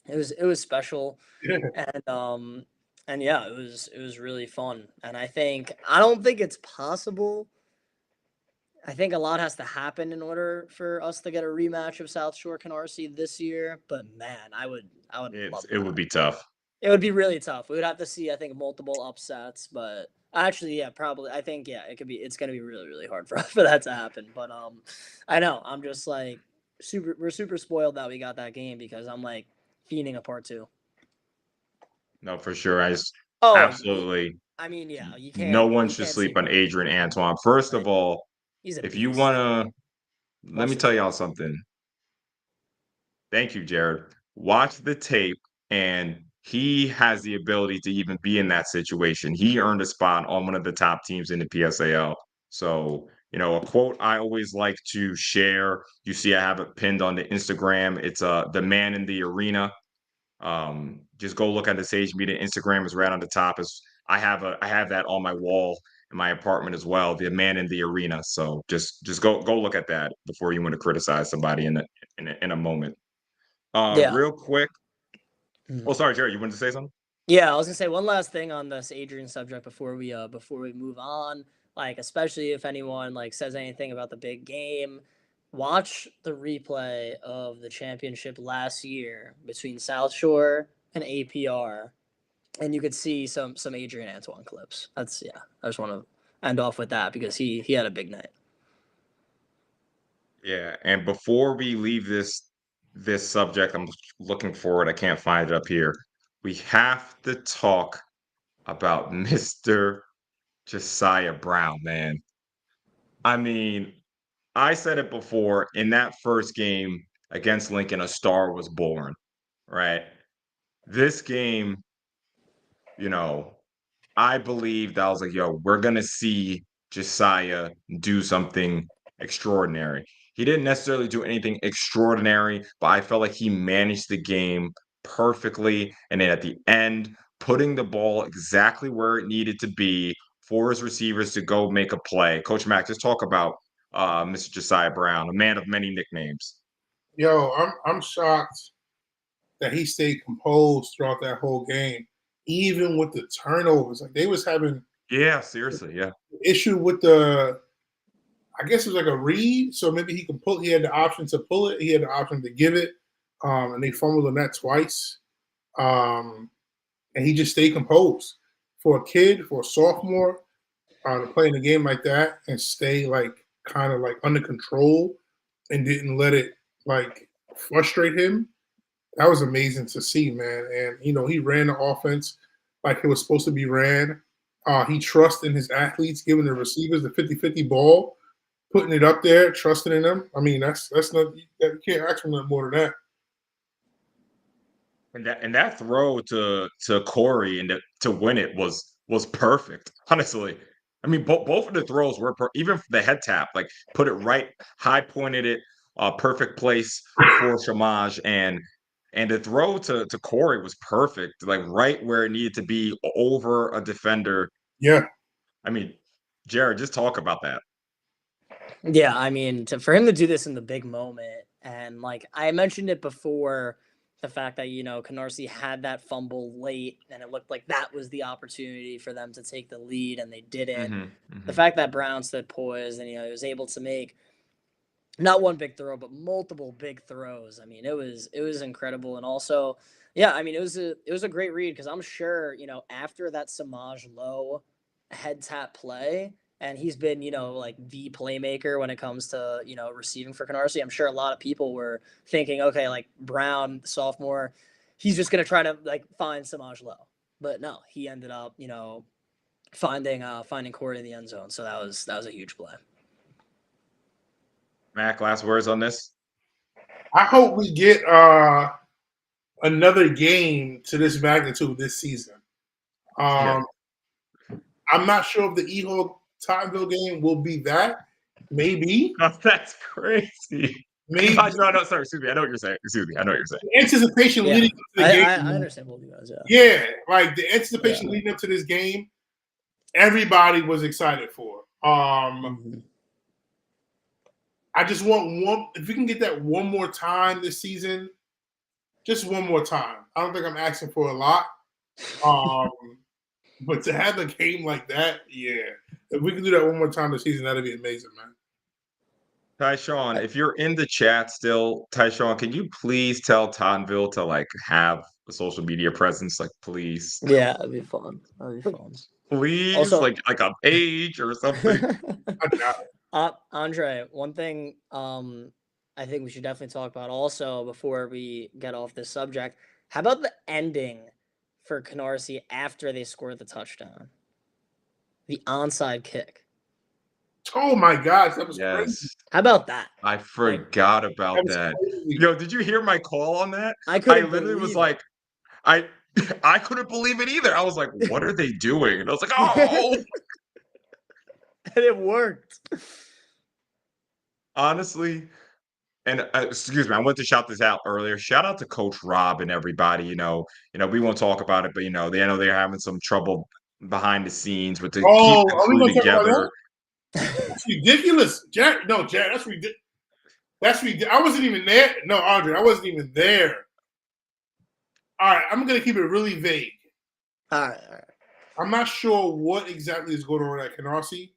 Speaker 2: it was special.
Speaker 3: Yeah.
Speaker 2: And yeah, it was really fun. And I don't think it's possible. I think a lot has to happen in order for us to get a rematch of South Shore Canarsie this year. But man, I would love
Speaker 1: It
Speaker 2: that.
Speaker 1: would be tough.
Speaker 2: It would be really tough. We would have to see, I think, multiple upsets. But actually, yeah, probably. I think, yeah, it's gonna be really, really hard for that to happen. But I know I'm just like we're super spoiled that we got that game because I'm like fiending a part two.
Speaker 1: No, for sure.
Speaker 2: Oh,
Speaker 1: Absolutely.
Speaker 2: I mean, yeah,
Speaker 1: No one
Speaker 2: you
Speaker 1: should
Speaker 2: can't
Speaker 1: sleep
Speaker 2: sleep
Speaker 1: on
Speaker 2: on
Speaker 1: Adrian
Speaker 2: Adrian.
Speaker 1: Antoine. First of
Speaker 2: Like,
Speaker 1: all,
Speaker 2: he's a
Speaker 1: if you
Speaker 2: beast.
Speaker 1: want to, let
Speaker 2: Watch
Speaker 1: me
Speaker 2: the
Speaker 1: tell
Speaker 2: tape.
Speaker 1: y'all something. Thank you, Jared. Watch the tape, and he has the ability to even be in that situation. He earned a spot on one of the top teams in the PSAL. So, a quote I always like to share. You see, I have it pinned on the Instagram. It's the man in the arena. Just go look at the Sage Media Instagram is right on the top. Is I have that on my wall in my apartment as well. The man in the arena. So just go look at that before you want to criticize somebody in a moment.
Speaker 2: Yeah.
Speaker 1: Real quick.
Speaker 2: Mhm.
Speaker 1: Oh, sorry, Jerry. You wanted to say something?
Speaker 2: Yeah, I was gonna say one last thing on this Adrian subject before we move on. Like, especially if anyone like says anything about the big game, watch the replay of the championship last year between South Shore and APR, and you could see some Adrian Antoine clips. That's yeah. I just want to end off with that because he had a big night.
Speaker 1: Yeah. And before we leave this subject, I'm looking forward. I can't find it up here. We have to talk about Mr. Josiah Brown, man. I mean, I said it before, in that first game against Lincoln, a star was born, right? This game, you know, I believed I was like, yo, we're gonna see Josiah do something extraordinary. He didn't necessarily do anything extraordinary, but I felt like he managed the game perfectly. And then at the end, putting the ball exactly where it needed to be for his receivers to go make a play. Coach Mack, just talk about Mr. Josiah Brown, a man of many nicknames.
Speaker 3: Yo, I'm shocked that he stayed composed throughout that whole game, even with the turnovers. Like they was having
Speaker 1: Yeah, seriously, yeah.
Speaker 3: issue with I guess it was like a read, so maybe he could pull. He had the option to pull it. He had the option to give it, and they fumbled on that twice. And he just stayed composed for a kid, for a sophomore, to play in a game like that and stay like kind of like under control and didn't let it like frustrate him. That was amazing to see, man. And he ran the offense like it was supposed to be ran. He trusted in his athletes, giving the receivers the 50-50 ball, putting it up there, trusting in them. I mean, that's not you can't ask for nothing more than that.
Speaker 1: And that throw to Corey and to win it was perfect. Honestly, I mean both of the throws were even the head tap, like put it right, high pointed it, perfect place for Shamaj, and the throw to Corey was perfect, like right where it needed to be over a defender.
Speaker 3: Yeah.
Speaker 1: I mean, Jared, just talk about that.
Speaker 2: Yeah, I mean, for him to do this in the big moment, and like I mentioned it before, the fact that Canarsie had that fumble late, and it looked like that was the opportunity for them to take the lead, and they didn't. The fact that Brown stood poised and he was able to make not one big throw, but multiple big throws. I mean, it was incredible, and also Yeah, I mean it was a great read because I'm sure after that Samaj Low head tap play, and he's been like the playmaker when it comes to receiving for Canarsie. I'm sure a lot of people were thinking, okay, like Brown sophomore, he's just gonna try to like find Samaj Low, but no, he ended up finding Corey in the end zone. So that was a huge play.
Speaker 1: Mac, last words on this?
Speaker 3: I hope we get another game to this magnitude this season.
Speaker 1: Yeah.
Speaker 3: I'm not sure if the Eagle Tottenville game will be that. Maybe.
Speaker 1: That's crazy.
Speaker 3: Maybe.
Speaker 1: No, sorry, excuse me. I know what you're saying. Excuse me. I know what you're saying.
Speaker 3: The anticipation
Speaker 2: Yeah,
Speaker 3: leading up to the game.
Speaker 2: I understand both of you guys.
Speaker 3: Yeah, like the anticipation leading up to this game, everybody was excited for. I just want one. If we can get that one more time this season, just one more time. I don't think I'm asking for a lot. But to have a game like that, yeah. If we can do that one more time this season, that'd be amazing, man.
Speaker 1: Tyshawn, if you're in the chat still, Tyshawn, can you please tell Tottenville to like have a social media presence? Like, please.
Speaker 2: Yeah, that'd be fun. That'd be fun.
Speaker 1: Please,
Speaker 2: Also,
Speaker 1: like a page or something.
Speaker 2: Andre, one thing I think we should definitely talk about also before we get off this subject. How about the ending for Canarsie after they scored the touchdown? The onside kick.
Speaker 3: Oh my gosh, that was crazy.
Speaker 2: How about that?
Speaker 1: I forgot about that. Yo, did you hear my call on that?
Speaker 2: I
Speaker 1: literally was like, I couldn't believe it either. I was like, what are they doing? And I was like, oh.
Speaker 2: And it worked.
Speaker 1: Honestly, and excuse me, I went to shout this out earlier. Shout out to Coach Rob and everybody. We won't talk about it, but they know they're having some trouble behind the scenes with keep the crew together.
Speaker 3: That's ridiculous, Jared. No, Jared, that's ridiculous. That's ridiculous. I wasn't even there. No, Andre, I wasn't even there. All right, I'm gonna keep it really vague.
Speaker 2: All right.
Speaker 3: I'm not sure what exactly is going on at Canarsie,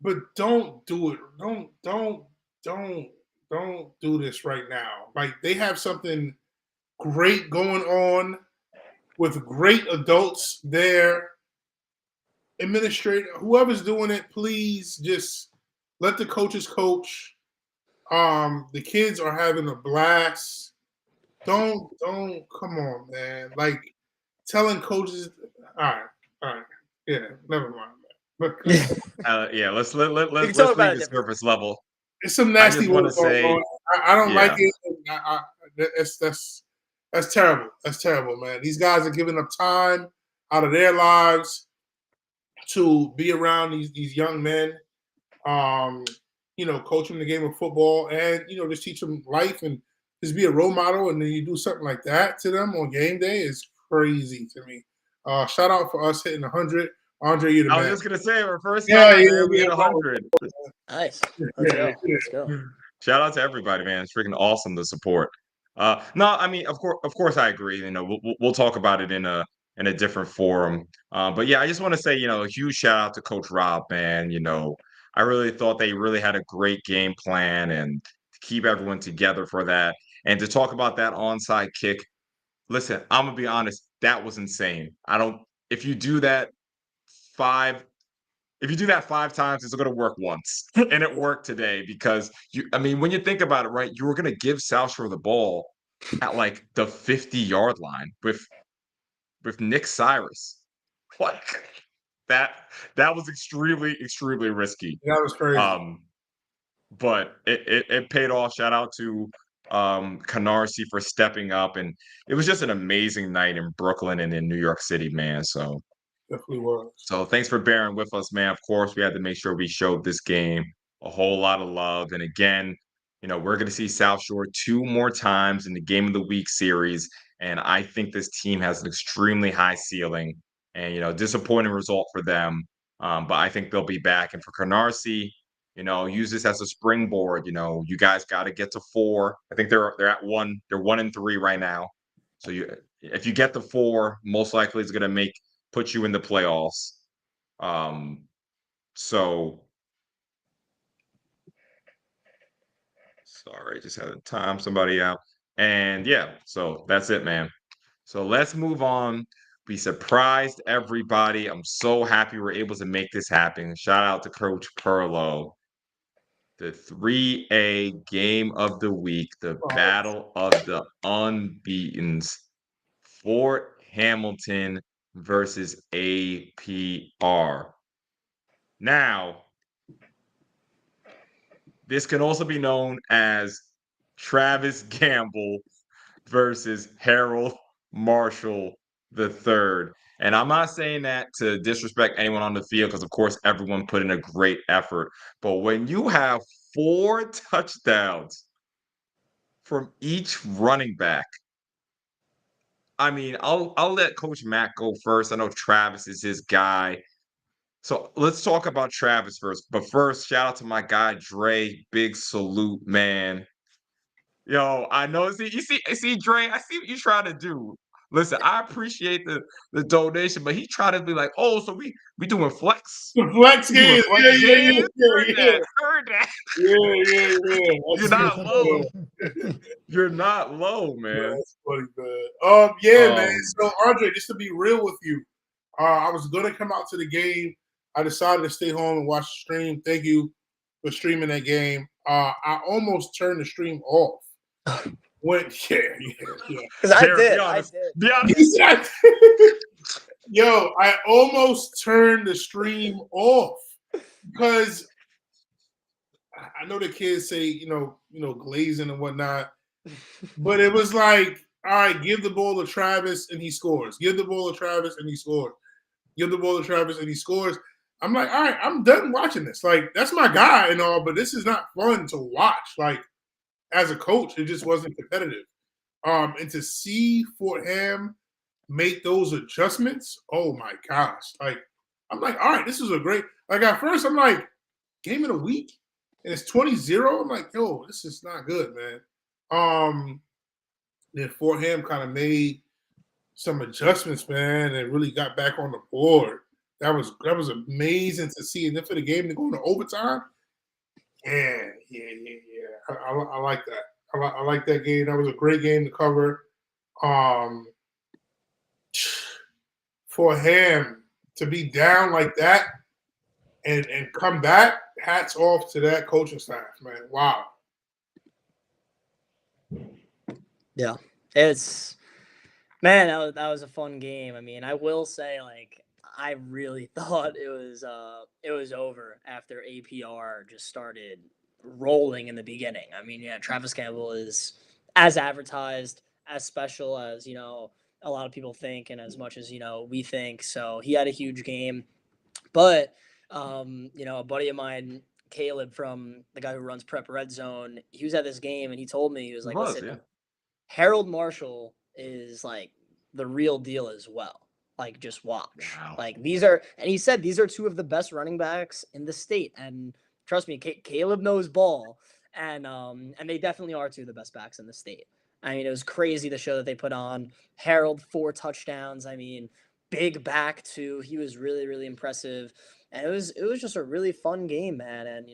Speaker 3: but don't do it. Don't do this right now. Like they have something great going on with great adults there. Administrator, whoever's doing it, please just let the coaches coach. The kids are having a blast. Don't come on, man. Like telling coaches, all right. Yeah, never mind.
Speaker 1: Yeah, let's leave the surface level.
Speaker 3: It's some nasty
Speaker 1: work going on.
Speaker 3: I don't like it. That's terrible. That's terrible, man. These guys are giving up time out of their lives to be around these young men, coach them the game of football and, just teach them life and just be a role model. And then you do something like that to them on game day is crazy to me. Shout out for us hitting 100. Andre, you're the man.
Speaker 1: I was just going to say, our first time, we hit 100.
Speaker 2: Nice. Let's go.
Speaker 1: Shout out to everybody, man. It's freaking awesome to support. No, I mean, of course, I agree. We'll talk about it in a different forum. But yeah, I just want to say, a huge shout out to Coach Rob, man. I really thought they really had a great game plan and to keep everyone together for that. And to talk about that onside kick, listen, I'm gonna be honest, that was insane. If you do that 5 times, it's going to work once. And it worked today because when you think about it, right, you were going to give South Shore the ball at like the 50-yard line with Nick Cyrus. What? That was extremely, extremely risky.
Speaker 3: That was crazy.
Speaker 1: But it paid off. Shout out to Canarsie for stepping up. And it was just an amazing night in Brooklyn and in New York City, man. So
Speaker 3: definitely was.
Speaker 1: So thanks for bearing with us, man. Of course, we had to make sure we showed this game a whole lot of love. And again, we're going to see South Shore 2 more times in the Game of the Week series. And I think this team has an extremely high ceiling and, disappointing result for them. But I think they'll be back. And for Canarsie, use this as a springboard. You guys got to get to 4. I think they're at 1. They're 1-3 right now. So if you get to 4, most likely it's going to put you in the playoffs. So sorry, just had to time somebody out. And yeah, so that's it, man. So let's move on. We surprised everybody. I'm so happy we're able to make this happen. Shout out to Coach Perlo. The 3A game of the week, the battle of the unbeatens. Fort Hamilton versus APR. Now, this can also be known as Travis Gamble versus Harold Marshall III. And I'm not saying that to disrespect anyone on the field, because of course everyone put in a great effort. But when you have 4 touchdowns from each running back, I mean, I'll let Coach Matt go first. I know Travis is his guy. So let's talk about Travis first. But first, shout out to my guy Dre. Big salute, man. Yo, I know. See, Dre. I see what you trying to do. Listen, I appreciate the donation, but he tried to be like, "Oh, so we doing flex?
Speaker 3: The flex
Speaker 1: We doing
Speaker 3: game.
Speaker 1: flex
Speaker 3: Yeah,
Speaker 1: games? Heard
Speaker 3: yeah.
Speaker 1: that? Heard that?
Speaker 3: Yeah.
Speaker 1: You're not low. You're not low, man.
Speaker 3: That's funny, man. Yeah, man.
Speaker 1: Um,
Speaker 3: So, Andre, just to be real with you, I was gonna come out to the game. I decided to stay home and watch the stream. Thank you for streaming that game. I almost turned the stream off. Yeah.
Speaker 2: Because I
Speaker 1: Jared, be
Speaker 2: did. I
Speaker 1: honest.
Speaker 2: did.
Speaker 1: Be honest.
Speaker 3: Yo, I almost turned the stream off because I know the kids say, glazing and whatnot, but it was like, all right, give the ball to Travis and he scores. Give the ball to Travis and he scores. Give the ball to Travis and he scores. I'm like, all right, I'm done watching this. Like, that's my guy and all, but this is not fun to watch. Like, as a coach, it just wasn't competitive. And to see Fort Ham make those adjustments, oh my gosh. Like, I'm like, all right, this is a great, like at first I'm like, game of the week? And it's 20-0. I'm like, yo, this is not good, man. Then Fort Ham kind of made some adjustments, man, and really got back on the board. That was amazing to see. And then for the game to go into overtime, yeah. I like that. I like that game. That was a great game to cover. For him to be down like that and come back, hats off to that coaching staff, man. Wow.
Speaker 2: Yeah, it's man, that was a fun game. I mean, I will say, like, I really thought it was over after APR just started rolling in the beginning. I mean, yeah, Travis Campbell is as advertised, as special as a lot of people think, and as much as we think. So he had a huge game, but a buddy of mine, Caleb, from the guy who runs Prep Red Zone, he was at this game and he told me, he was like, "Listen,
Speaker 1: yeah.
Speaker 2: Harold Marshall is like the real deal as well. Like, just watch.
Speaker 1: Wow.
Speaker 2: Like, and he said these are two of the best running backs in the state. And trust me, Caleb knows ball, and they definitely are two of the best backs in the state. I mean, it was crazy the show that they put on. Harold 4 touchdowns. I mean, big back too. He was really, really impressive, and it was just a really fun game, man. And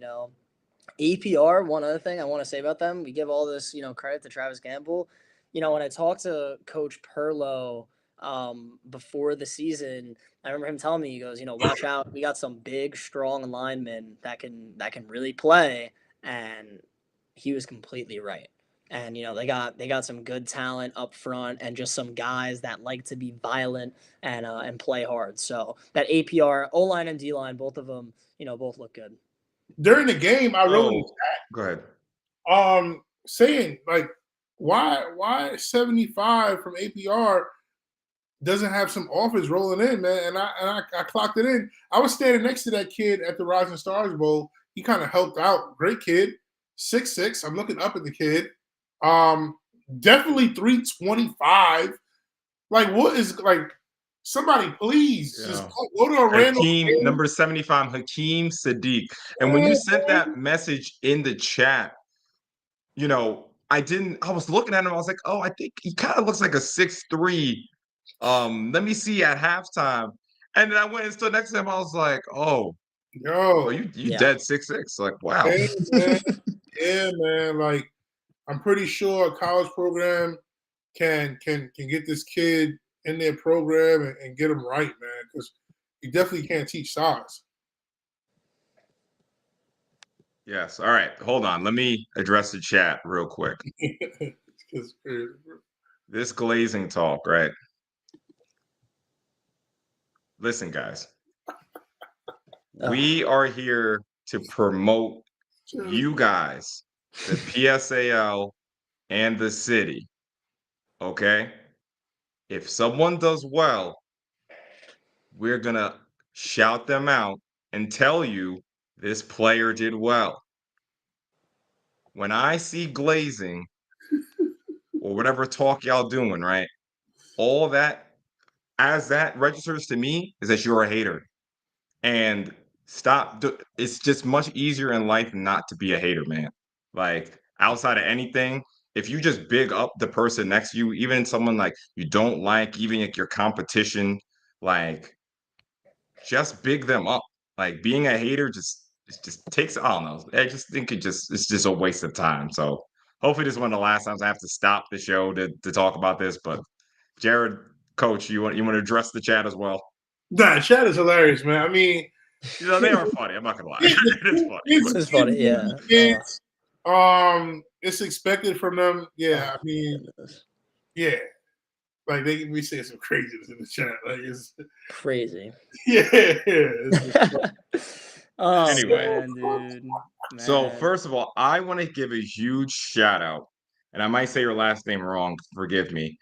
Speaker 2: APR, one other thing I want to say about them, we give all this, credit to Travis Gamble. When I talked to Coach Perlo before the season, I remember him telling me, he goes, watch out, we got some big, strong linemen that can really play, and he was completely right. And they got some good talent up front, and just some guys that like to be violent and play hard. So that APR O line and D line, both of them, both look good.
Speaker 3: During the game, I wrote in the
Speaker 1: chat,
Speaker 3: go ahead. Saying like, why 75 from APR doesn't have some offers rolling in, man? And I clocked it in. I was standing next to that kid at the Rising Stars Bowl. He kind of helped out. Great kid, 6'6". I'm looking up at the kid. Definitely 325. Like, what is like? Somebody please just go to a random
Speaker 1: game. Number 75, Hakeem Sadiq. And when you sent that message in the chat, I was looking at him, I was like, oh, I think he kind of looks like a 6'3". Let me see at halftime. And then I went and stood next to him. I was like, oh, you dead 6'6". Like, wow.
Speaker 3: Yeah, man. Like, I'm pretty sure a college program can get this kid in their program and get him right, man, because you definitely can't teach size.
Speaker 1: Yes. All right. Hold on. Let me address the chat real quick. This glazing talk, right? Listen, guys. We are here to promote you guys, the PSAL and the city. Okay? If someone does well, we're going to shout them out and tell you this player did well. When I see glazing or whatever talk y'all doing, right? All that, as that registers to me, is that you're a hater. And it's just much easier in life not to be a hater, man. Like, outside of anything, if you just big up the person next to you, even someone like you don't like, even like your competition, like, just big them up. Like, being a hater just takes, I don't know. I just think it's just a waste of time. So hopefully this is one of the last times I have to stop the show to talk about this. But Jared, coach, you want to address the chat as well?
Speaker 3: Nah, chat is hilarious, man. I mean,
Speaker 1: they are funny. I'm not gonna lie. It is funny.
Speaker 2: It's funny, yeah.
Speaker 3: It's expected from them. Yeah, I mean, yeah. Like we say some craziness in the chat. Like it's
Speaker 2: crazy.
Speaker 3: Yeah.
Speaker 1: Anyway,
Speaker 2: man, dude.
Speaker 1: So first of all, I want to give a huge shout out, and I might say your last name wrong. Forgive me.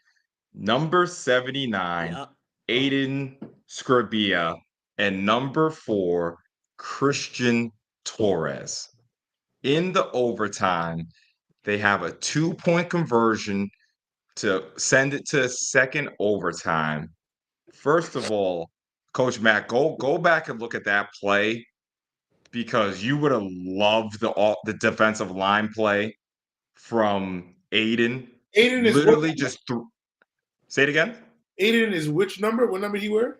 Speaker 1: Number 79, Aiden Scribia, and number 4, Christian Torres. In the overtime, they have a 2-point conversion to send it to second overtime. First of all, Coach Matt, go back and look at that play because you would have loved the defensive line play from Aiden.
Speaker 3: Aiden is
Speaker 1: literally just say it again.
Speaker 3: Aiden is which number? What number he wear?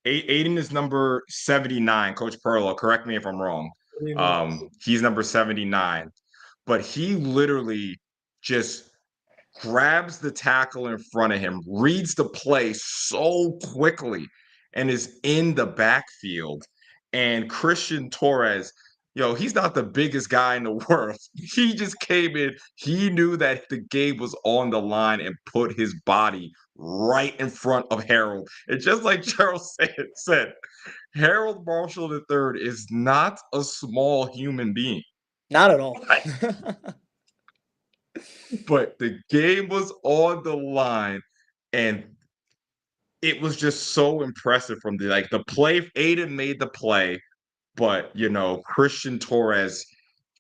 Speaker 1: Aiden is number 79. Coach Perlo, correct me if I'm wrong. He's number 79. But he literally just grabs the tackle in front of him, reads the play so quickly, and is in the backfield. And Christian Torres, he's not the biggest guy in the world. He just came in. He knew that the game was on the line and put his body right in front of Harold. And just like Charles said, Harold Marshall III is not a small human being.
Speaker 2: Not at all.
Speaker 1: But the game was on the line, and it was just so impressive from the play. Aiden made the play, but Christian Torres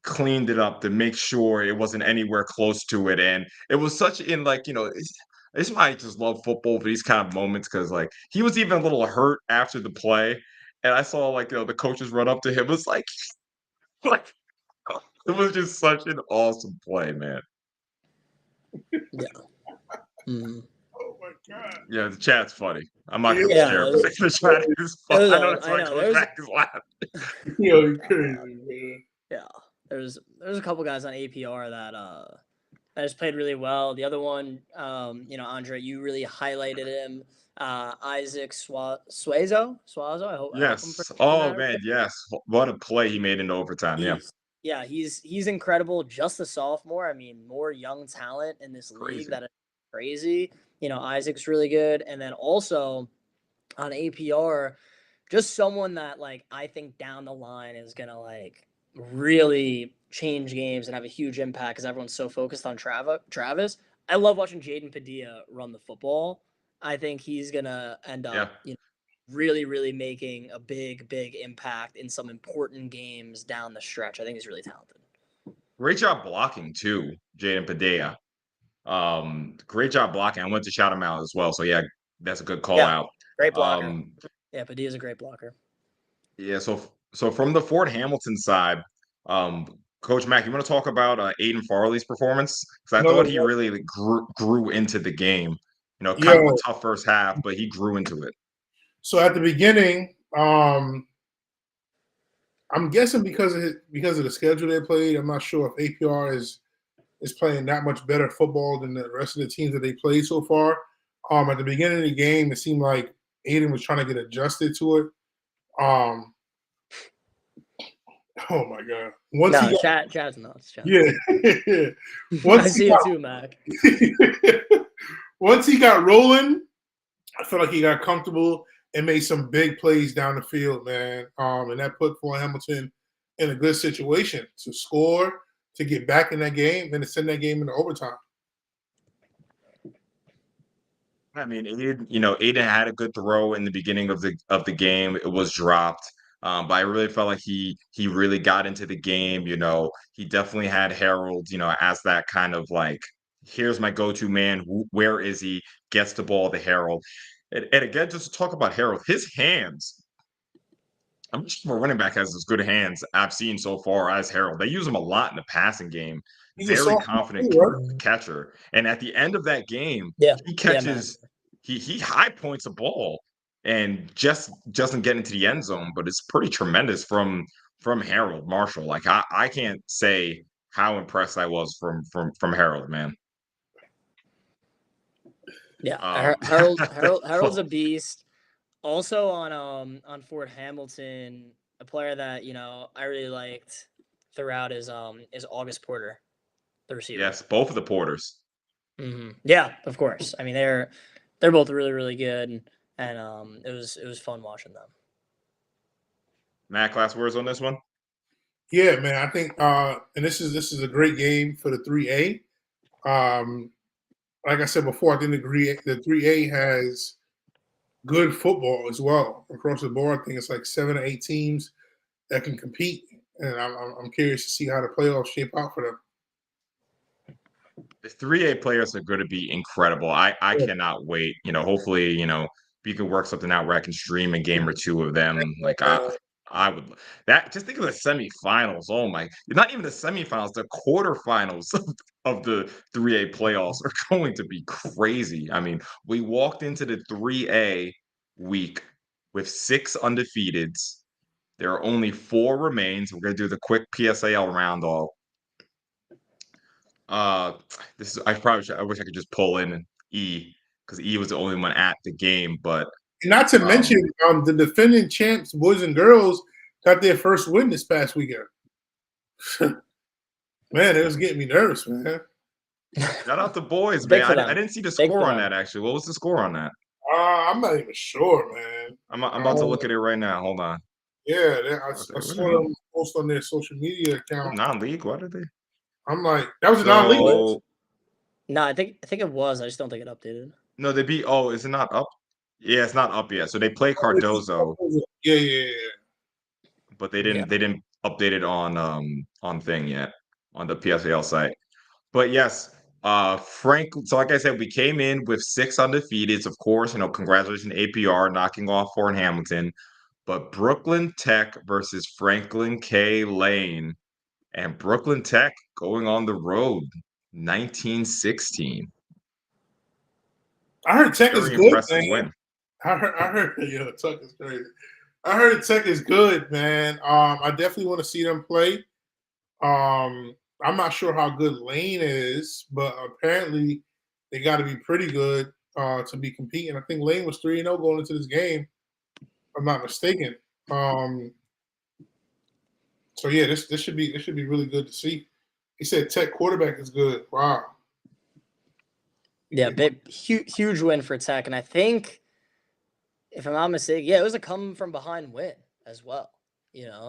Speaker 1: cleaned it up to make sure it wasn't anywhere close to it. And it was such this might just love football for these kind of moments because he was even a little hurt after the play. And I saw the coaches run up to him. It was like it was just such an awesome play, man.
Speaker 2: Yeah. Mm-hmm.
Speaker 3: Oh my god.
Speaker 1: Yeah, the chat's funny. I'm not gonna share it. The chat is funny. I know that's why Coach Mac is laughing.
Speaker 3: You're crazy, man.
Speaker 2: Yeah. There's a couple guys on APR that just played really well. The other one, Andre, you really highlighted him. Isaac Suazo. I hope.
Speaker 1: Yes. Oh man, yes. What a play he made in overtime.
Speaker 2: Yeah, he's incredible. Just a sophomore. I mean, more young talent in this league that is crazy. Isaac's really good, and then also on APR, just someone that I think down the line is gonna really change games and have a huge impact because everyone's so focused on Travis. I love watching Jaden Padilla run the football. I think he's gonna end up, really, really making a big, big impact in some important games down the stretch. I think he's really talented.
Speaker 1: Great job blocking too, Jaden Padilla. Great job blocking. I went to shout him out as well. So yeah, that's a good call out.
Speaker 2: Great blocker. Padilla's a great blocker.
Speaker 1: Yeah. So from the Fort Hamilton side, Coach Mack, you want to talk about Aiden Farley's performance? Because I thought he really grew into the game. Kind of a tough first half, but he grew into it.
Speaker 3: So at the beginning, I'm guessing because of the schedule they played. I'm not sure if APR is is playing that much better football than the rest of the teams that they played so far. At the beginning of the game, it seemed like Aiden was trying to get adjusted to it. Oh my god!
Speaker 2: Chad's nuts.
Speaker 3: Yeah.
Speaker 2: I see it too, Mac.
Speaker 3: Once he got rolling, I felt like he got comfortable and made some big plays down the field, man. And that put Fort Hamilton in a good situation to score, to get back in that game, and to send that game into overtime.
Speaker 1: I mean, Aiden had a good throw in the beginning of the game. It was dropped. But I really felt like he really got into the game. He definitely had Harold, as that kind of like, here's my go-to man. Where is he? Gets the ball to Harold. And again, just to talk about Harold, his hands. I'm not sure if a running back has as good hands I've seen so far as Harold. They use him a lot in the passing game.
Speaker 3: He's a
Speaker 1: Very
Speaker 3: sophomore
Speaker 1: confident
Speaker 3: too, right?
Speaker 1: catcher. And at the end of that game,
Speaker 2: Yeah.
Speaker 1: he catches, he high points a ball and just doesn't get into the end zone, but it's pretty tremendous from Harold Marshall. Like I can't say how impressed I was from Harold, man.
Speaker 2: Yeah, Harold's a beast. Also on Fort Hamilton, a player that I really liked throughout is August Porter, the receiver.
Speaker 1: Yes, both of the Porters.
Speaker 2: Mm-hmm. Yeah, of course. I mean, they're both really, really good, and it was fun watching them.
Speaker 1: Matt, last words on this one?
Speaker 3: Yeah, man. I think, and this is a great game for the 3A. Like I said before, I think the 3A has good football as well across the board. I think it's like 7 or 8 teams that can compete, and I'm curious to see how the playoffs shape out for them.
Speaker 1: The 3A players are going to be incredible. I cannot wait. Hopefully, we can work something out where I can stream a game or two of them. Like I would that just think of the semifinals. Oh my, not even the semifinals, the quarterfinals of the 3A playoffs are going to be crazy. I mean, we walked into the 3A week with 6 undefeateds. There are only 4 remains. We're going to do the quick PSAL roundoff. This is I wish I could just pull in E because E was the only one at the game, but
Speaker 3: And not to mention the defending champs, boys and girls, got their first win this past weekend. Man, it was getting me nervous, man.
Speaker 1: Shout out the boys, man. I didn't see the score on that actually. What was the score on that?
Speaker 3: I'm not even sure, man.
Speaker 1: I'm about to look at it right now. Hold on.
Speaker 3: Yeah, I saw them post on their social media account.
Speaker 1: Non-league? What are they?
Speaker 3: I'm like, that was a non-league.
Speaker 2: No, I think it was. I just don't think it updated.
Speaker 1: No, they beat. Oh, is it not up? Yeah, it's not up yet. So they play Cardozo.
Speaker 3: Yeah.
Speaker 1: But they didn't update it on thing yet on the PSAL site. But yes, Frank. So like I said, we came in with 6 undefeateds. Of course, congratulations APR knocking off Fort Hamilton. But Brooklyn Tech versus Franklin K. Lane, and Brooklyn Tech going on the road, 1916.
Speaker 3: I heard Tech is good, man.
Speaker 1: Win.
Speaker 3: I heard, Tech is crazy. I heard Tech is good, man. I definitely want to see them play. I'm not sure how good Lane is, but apparently they got to be pretty good to be competing. I think Lane was 3-0 going into this game, if I'm not mistaken. So yeah, this should be really good to see. He said Tech quarterback is good. Wow.
Speaker 2: Yeah, huge win for Tech, and I think, if I'm not mistaken, it was a come from behind win as well.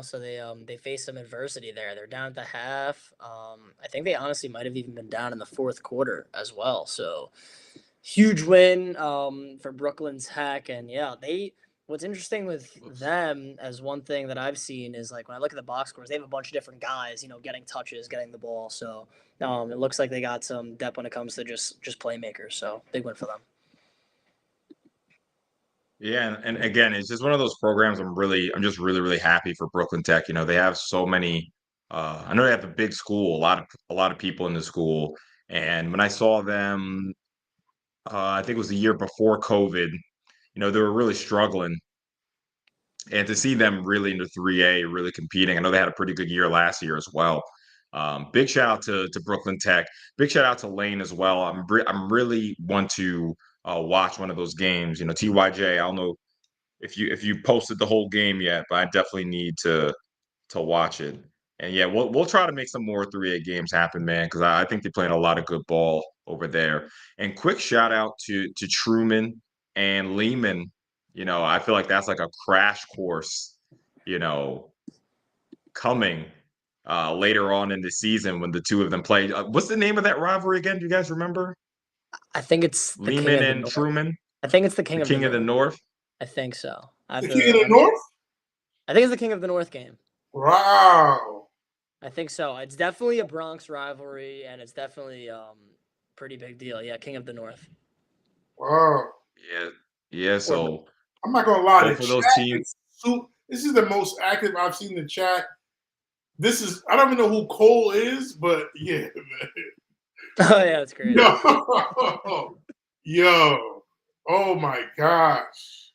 Speaker 2: So they faced some adversity there. They're down at the half. I think they honestly might have even been down in the fourth quarter as well. So huge win for Brooklyn Tech, and what's interesting with them, as one thing that I've seen, is like when I look at the box scores, they have a bunch of different guys, getting touches, getting the ball. So it looks like they got some depth when it comes to just playmakers. So big win for them.
Speaker 1: Yeah, and again, it's just one of those programs. I'm just really, really happy for Brooklyn Tech. They have so many. I know they have a big school, a lot of people in the school, and when I saw them, I think it was the year before COVID. They were really struggling, and to see them really into 3A, really competing. I know they had a pretty good year last year as well. Big shout out to Brooklyn Tech. Big shout out to Lane as well. I'm really want to watch one of those games. You know, TYJ. I don't know if you posted the whole game yet, but I definitely need to watch it. And yeah, we'll try to make some more 3A games happen, man, because I think they're playing a lot of good ball over there. And quick shout out to Truman and Lehman. You know, I feel like that's like a crash course, you know, coming later on in the season when the two of them play. What's the name of that rivalry again? Do you guys remember?
Speaker 2: I think it's the King
Speaker 1: Lehman
Speaker 2: of the
Speaker 1: and
Speaker 2: North.
Speaker 1: Truman,
Speaker 2: I think it's the King
Speaker 1: the
Speaker 2: of the
Speaker 1: King of the
Speaker 2: North.
Speaker 1: North.
Speaker 2: I think so.
Speaker 3: The King of the North?
Speaker 2: I think it's the King of the North game.
Speaker 3: Wow.
Speaker 2: I think so. It's definitely a Bronx rivalry, and it's definitely pretty big deal. Yeah, King of the North.
Speaker 3: Wow.
Speaker 1: Yeah. So
Speaker 3: I'm not gonna lie.
Speaker 1: both of those teams.
Speaker 3: This is the most active I've seen in the chat. I don't even know who Cole is, but yeah, man.
Speaker 2: Oh yeah, that's great.
Speaker 3: Yo. Oh my gosh.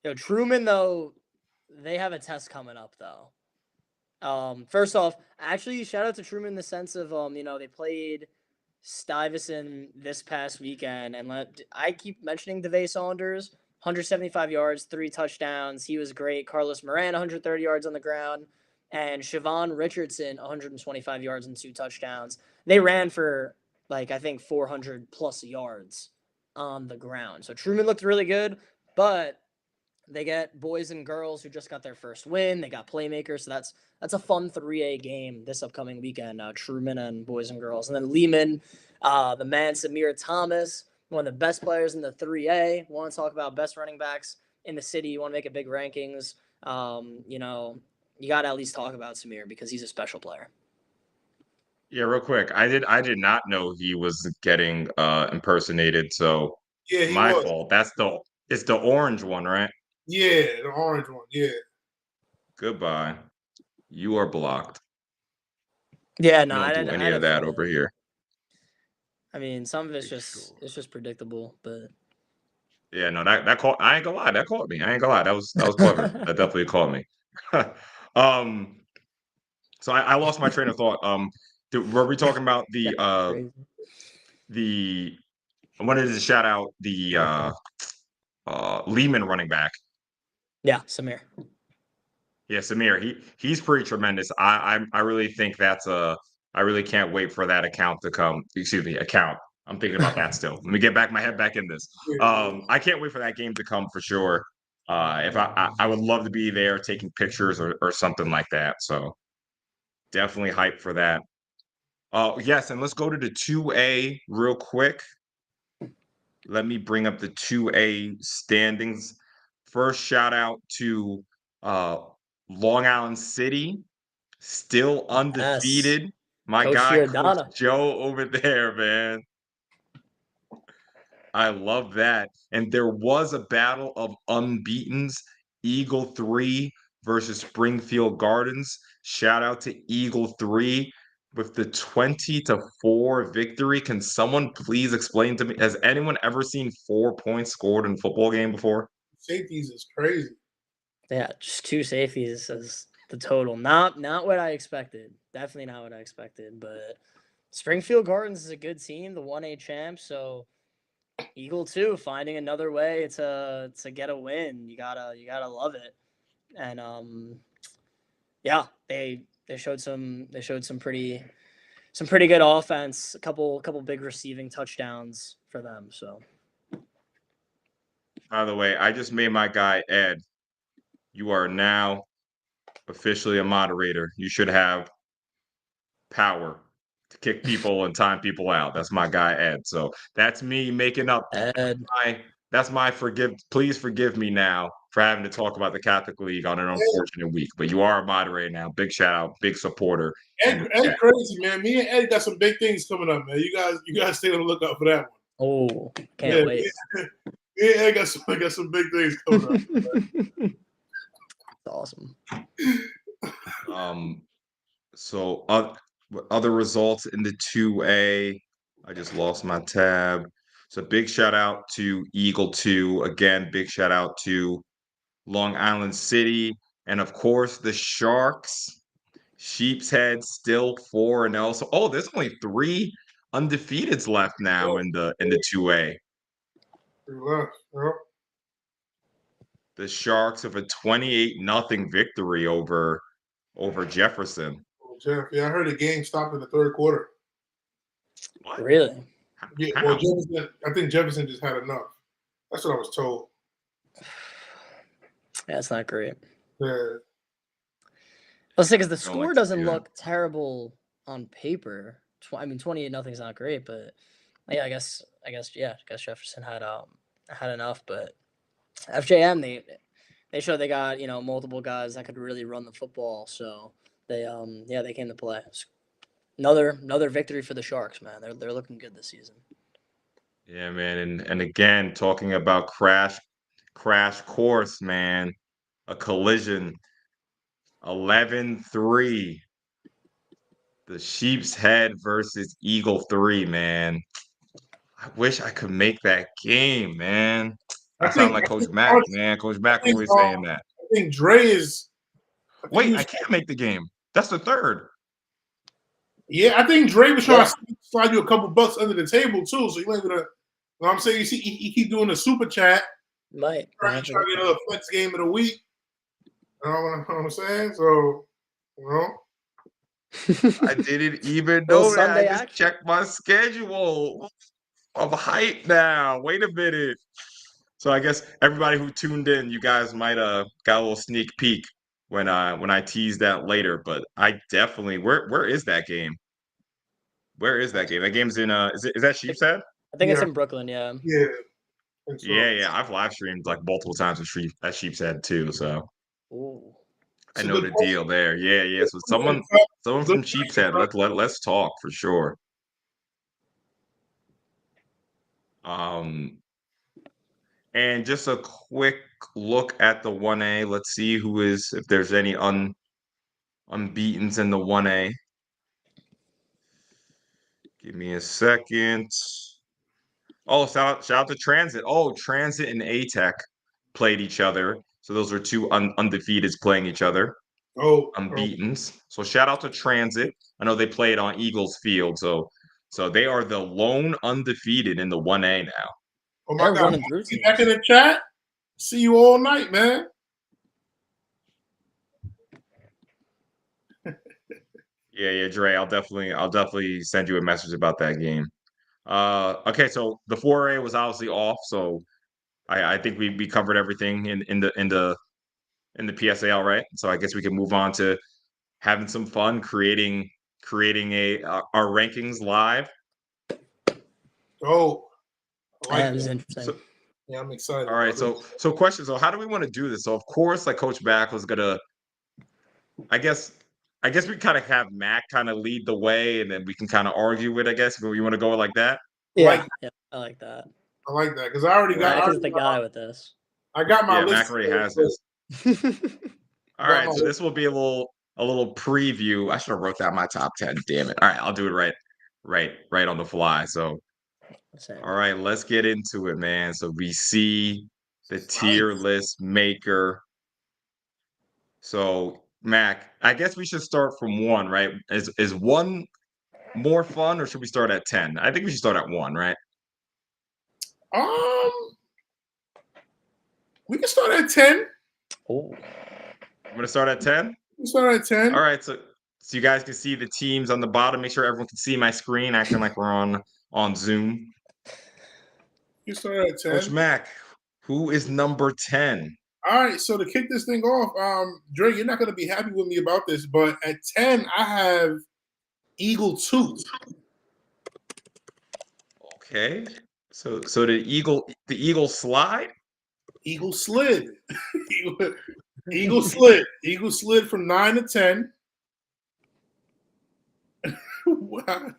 Speaker 2: Yo, Truman though, they have a test coming up though. First off, actually, shout out to Truman in the sense of they played Stuyvesant this past weekend, and I keep mentioning DeVay Saunders, 175 yards, 3 touchdowns. He was great. Carlos Moran, 130 yards on the ground, and Siobhan Richardson, 125 yards and 2 touchdowns. They ran for I think 400 plus yards on the ground. So Truman looked really good, but they get boys and girls who just got their first win. They got playmakers, so that's a fun 3A game this upcoming weekend. Truman and boys and girls, and then Lehman, the man Samir Thomas, one of the best players in the 3A. Want to talk about best running backs in the city? You want to make a big rankings? You got to at least talk about Samir because he's a special player.
Speaker 1: Yeah, real quick. I did not know he was getting impersonated, so
Speaker 3: yeah,
Speaker 1: my fault. It's the orange one, right?
Speaker 3: Yeah, the orange one. Yeah.
Speaker 1: Goodbye. You are blocked.
Speaker 2: Yeah, no,
Speaker 1: We don't do any of that over here.
Speaker 2: I mean, some of it's just predictable, but
Speaker 1: yeah, no, that caught. I ain't gonna lie, that caught me. I ain't gonna lie, that was clever. That definitely caught me. So I lost my train of thought. Were we talking about the I wanted to shout out the Lehman running back.
Speaker 2: Yeah, Samir.
Speaker 1: Yeah, Samir. He's pretty tremendous. I really think I really can't wait for that account to come. Excuse me, account. I'm thinking about that still. Let me get my head back in this. I can't wait for that game to come for sure. If I would love to be there taking pictures or something like that. So definitely hyped for that. Yes, and let's go to the 2A real quick. Let me bring up the 2A standings. First shout out to Long Island City, still undefeated. Yes. My
Speaker 2: Coach
Speaker 1: guy,
Speaker 2: Giordano.
Speaker 1: Coach Joe over there, man. I love that. And there was a battle of unbeatens, Eagle 3 versus Springfield Gardens. Shout out to Eagle 3 with the 20-4 victory. Can someone please explain to me, has anyone ever seen 4 points scored in a football game before?
Speaker 3: Safeties is crazy.
Speaker 2: Yeah, just 2 safeties as the total. Not what I expected. Definitely not what I expected. But Springfield Gardens is a good team, the 1A champ. So Eagle 2 finding another way to get a win. You gotta love it. And yeah, they showed some pretty good offense. A couple big receiving touchdowns for them. So.
Speaker 1: By the way, I just made my guy Ed. You are now officially a moderator. You should have power to kick people and time people out. That's my guy Ed. So that's me making up.
Speaker 2: Ed.
Speaker 1: That's my please forgive me now for having to talk about the Catholic League on an unfortunate week. But you are a moderator now. Big shout out, big supporter.
Speaker 3: Ed crazy, man. Me and Ed got some big things coming up, man. You guys stay on the lookout for that one.
Speaker 2: Oh, can't wait.
Speaker 3: Yeah, I got some big things coming up.
Speaker 2: Awesome.
Speaker 1: So other results in the 2A. I just lost my tab. So big shout out to Eagle 2. Again, big shout out to Long Island City. And of course, the Sharks. Sheepshead still 4-0. So, there's only 3 undefeateds left now in the 2A.
Speaker 3: Yep.
Speaker 1: The Sharks have a 28-0 victory over Jefferson.
Speaker 3: Jeff, yeah, I heard the game stopped in the third quarter.
Speaker 1: What?
Speaker 2: Really?
Speaker 3: Yeah,
Speaker 1: How?
Speaker 3: well, Jefferson, I think Jefferson just had enough. That's what I was told.
Speaker 2: Yeah, it's not great.
Speaker 3: Yeah.
Speaker 2: Let's say because the
Speaker 1: Don't
Speaker 2: score
Speaker 1: like to
Speaker 2: doesn't
Speaker 1: see that.
Speaker 2: look terrible on paper. I mean, 28-0's not great, but yeah, I guess Jefferson had enough. But FJM they showed they got multiple guys that could really run the football. So they they came to play. Another victory for the Sharks, man. They're looking good this season.
Speaker 1: Yeah, man, and again, talking about crash course, man, a collision, 11-3. The Sheep's Head versus Eagle 3, man. I wish I could make that game, man. I sound like Coach Mack, man. Coach Mack always saying that.
Speaker 3: I think Dre is.
Speaker 1: Wait, I can't make the game. That's the third.
Speaker 3: Yeah, I think Dre was trying to slide you a couple bucks under the table too. So you ain't gonna. You know what I'm saying? You see, he keep doing the super chat.
Speaker 2: Might
Speaker 3: Trying to get a flex game of the week. You know what I'm saying? So,
Speaker 1: I didn't even
Speaker 2: Little
Speaker 1: know that. I
Speaker 2: Sunday
Speaker 1: just
Speaker 2: action.
Speaker 1: checked my schedule. I'm hyped now. Wait a minute. So I guess everybody who tuned in, you guys might got a little sneak peek when I teased that later. But I definitely where is that game? Where is that game? That game's in is that Sheepshead?
Speaker 2: I think it's in Brooklyn. Yeah.
Speaker 3: Yeah.
Speaker 1: Yeah. I've live streamed like multiple times at Sheepshead too. So
Speaker 2: Ooh.
Speaker 1: I know the deal there. Yeah. So someone from Sheepshead. Let's talk for sure. And just a quick look at the 1A. Let's see if there's any unbeatens in the 1A. Give me a second. Oh, shout out to Transit. Oh, Transit and A-Tech played each other. So those are 2 undefeateds playing each other. Unbeatens. So shout out to Transit. I know they played on Eagles Field. So they are the lone undefeated in the 1A now.
Speaker 3: Oh my God!
Speaker 2: Running through
Speaker 3: Get back in the chat. See you all night, man.
Speaker 1: Yeah, Dre. I'll definitely send you a message about that game. Okay, so the 4A was obviously off, so I think we covered everything in the PSAL, right? So I guess we can move on to having some fun creating our rankings live.
Speaker 3: Oh,
Speaker 2: That was interesting.
Speaker 3: Yeah, I'm excited.
Speaker 1: All right, so question. So how do we want to do this? So of course, like Coach Mack was gonna, I guess we kind of have Mac kind of lead the way, and then we can kind of argue it. I guess if we want to go like that.
Speaker 2: Yeah, I like that.
Speaker 3: I like that because I already got.
Speaker 2: Mac is the guy with this.
Speaker 3: I got my list.
Speaker 1: Mac already has this. All right, so this will be a little preview. I should have wrote down my top 10. Damn it! All right, I'll do it right on the fly. So, all right, let's get into it, man. So we see the tier list maker. So Mac, I guess we should start from 1, right? Is 1 more fun, or should we start at 10? I think we should start at 1, right?
Speaker 3: We can start at 10.
Speaker 2: Oh.
Speaker 1: I'm gonna start at 10.
Speaker 3: We start at 10.
Speaker 1: All right, so you guys can see the teams on the bottom. Make sure everyone can see my screen, acting like we're on Zoom.
Speaker 3: You start at 10.
Speaker 1: Coach Mac, who is number 10?
Speaker 3: All right, so to kick this thing off, Dre, you're not going to be happy with me about this, but at 10, I have Eagle 2.
Speaker 1: Okay, so the Eagle slide?
Speaker 3: Eagle slid. Eagle slid. Eagle slid from 9 to 10. Why?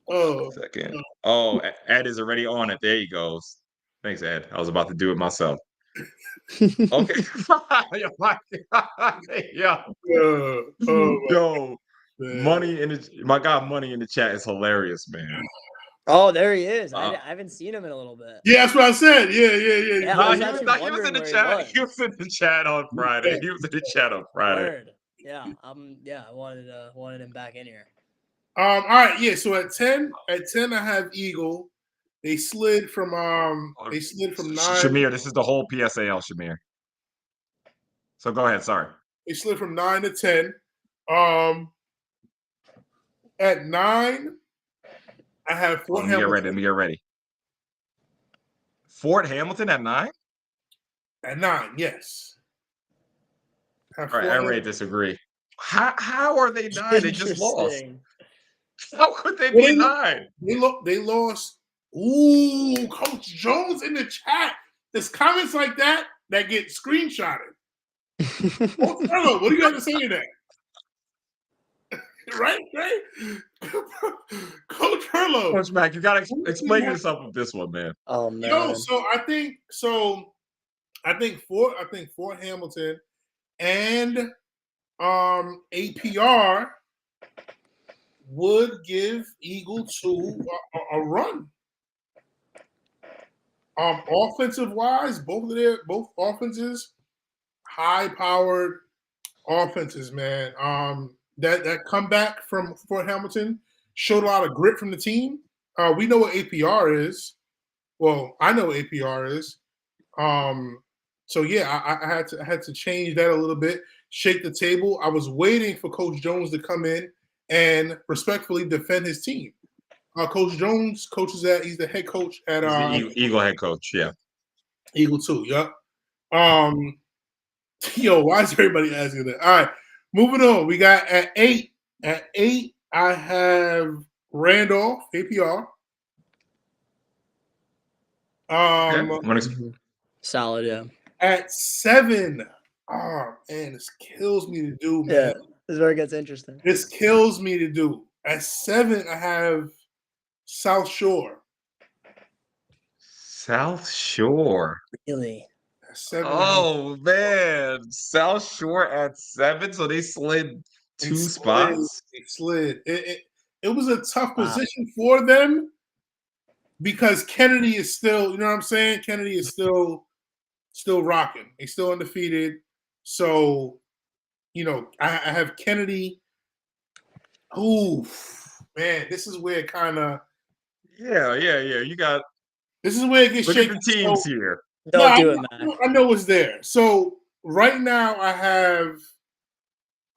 Speaker 3: Oh,
Speaker 1: second. Oh, Ed is already on it. There he goes. Thanks, Ed. I was about to do it myself. Okay. Yo, money in the my God, money in the chat is hilarious, man.
Speaker 2: Oh, there he is.
Speaker 1: Uh,
Speaker 2: I haven't seen him in a little bit.
Speaker 3: Yeah, that's what I said. Yeah.
Speaker 2: Yeah, I
Speaker 1: Nah,
Speaker 2: was
Speaker 1: he
Speaker 2: actually
Speaker 1: he was in
Speaker 2: wondering
Speaker 1: the
Speaker 2: where he
Speaker 1: chat. He
Speaker 2: was.
Speaker 1: was in the chat on Friday. He was in the chat on Friday.
Speaker 2: Word. Yeah. Yeah. I wanted him back in here.
Speaker 3: All right. Yeah. So at 10, I have Eagle. They slid from 9.
Speaker 1: Shamir, this is the whole PSAL, Shamir. So go ahead. Sorry.
Speaker 3: They slid from 9 to 10. At 9, I have Fort Hamilton.
Speaker 1: Let me get ready. Fort Hamilton at 9?
Speaker 3: At 9, yes.
Speaker 1: All right, I already disagree. How are they 9? They just lost. How could they be 9?
Speaker 3: They lost. Ooh, Coach Jones in the chat. There's comments like that get screenshotted. Coach Carlo, what do you have to say to that? Right? Coach Carlo.
Speaker 1: Coach Mac, you got to explain yourself with this one, man.
Speaker 2: Oh man.
Speaker 3: Yo, so I think Fort Hamilton and APR would give Eagle 2 a run. Offensive wise, both offenses, high powered offenses, man. That comeback from Fort Hamilton showed a lot of grit from the team. We know what APR is. Well, I know what APR is. So yeah, I had to change that a little bit, shake the table. I was waiting for Coach Jones to come in and respectfully defend his team. Coach Jones he's the head coach at
Speaker 1: He's the Eagle head coach, yeah.
Speaker 3: Eagle 2, yep. Yo, why is everybody asking that? All right, moving on. We got at 8. At 8, I have Randolph, APR.
Speaker 2: Solid, yeah.
Speaker 3: At 7, oh man, this kills me to do, man.
Speaker 2: Yeah, this is where it gets interesting.
Speaker 3: This kills me to do. At 7, I have South Shore.
Speaker 1: South Shore.
Speaker 2: Really?
Speaker 3: At 7.
Speaker 1: Oh man, South Shore at 7. So they slid 2 spots.
Speaker 3: They slid. It was a tough position for them because Kennedy is still, you know what I'm saying? Kennedy is still rocking. He's still undefeated. So, you know, I have Kennedy. Ooh, man, this is where it kind of.
Speaker 1: Yeah. You got.
Speaker 3: This is where it gets shaky.
Speaker 1: Look at the teams here.
Speaker 2: Don't do it, man.
Speaker 3: I know what's there. So right now I have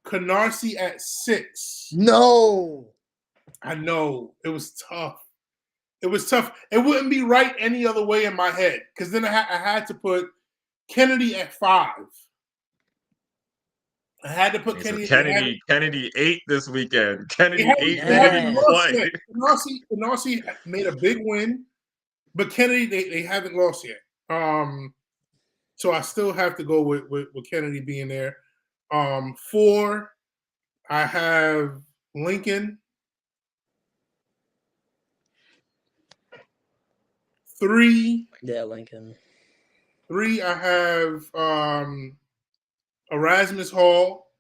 Speaker 3: Canarsie at 6.
Speaker 2: No.
Speaker 3: I know. It was tough. It wouldn't be right any other way in my head because then I had to put Kennedy at 5. I had to put Kennedy.
Speaker 1: Kennedy 8 this weekend. Kennedy 8
Speaker 2: didn't
Speaker 1: play.
Speaker 3: Canarsie made a big win, but Kennedy they haven't lost yet. So I still have to go with Kennedy being there. 4, I have Lincoln. 3,
Speaker 2: yeah, Lincoln.
Speaker 3: 3, I have Erasmus Hall.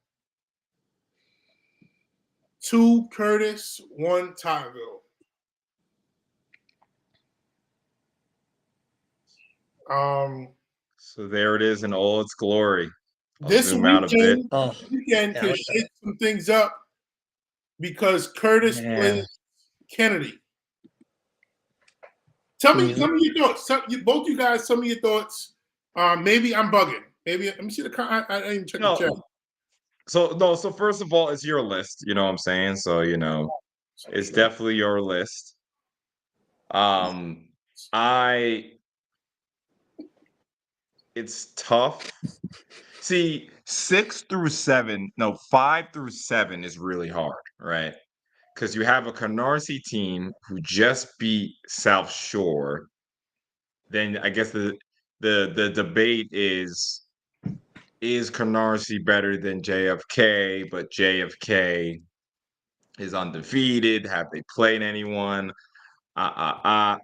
Speaker 3: 2, Curtis. 1, Tottville.
Speaker 1: So there it is in all its glory.
Speaker 3: This weekend could
Speaker 2: shake
Speaker 3: some things up because Curtis plays Kennedy. Tell me some of your thoughts. Both you guys, some of your thoughts. Maybe I'm bugging. Maybe let me see the. I didn't even check the chat.
Speaker 1: So first of all, it's your list. You know what I'm saying? So it's definitely your list. It's tough. See, 5 through 7 is really hard, right? Because you have a Canarsie team who just beat South Shore. Then I guess the debate is Canarsie better than JFK? But JFK is undefeated. Have they played anyone? Like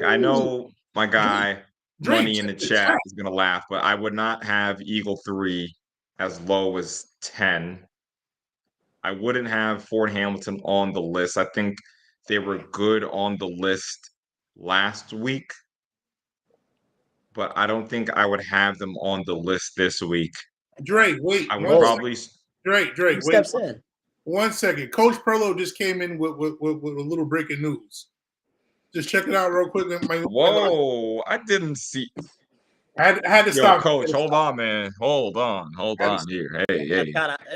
Speaker 1: I know my guy Money in the chat is gonna laugh, but I would not have Eagle 3 as low as 10. I wouldn't have Fort Hamilton on the list. I think they were good on the list last week, but I don't think I would have them on the list this week.
Speaker 3: Drake, wait.
Speaker 1: I would
Speaker 2: Whoa.
Speaker 1: probably
Speaker 3: Drake,
Speaker 2: Who
Speaker 3: wait.
Speaker 2: steps in?
Speaker 3: 1 second. Coach Perlo just came in with a little breaking news. Just check it out real quick.
Speaker 1: Whoa, I didn't see.
Speaker 3: I had to
Speaker 1: Yo,
Speaker 3: stop.
Speaker 1: coach, hold on, man. Hold on here. Hey, hey.
Speaker 2: It's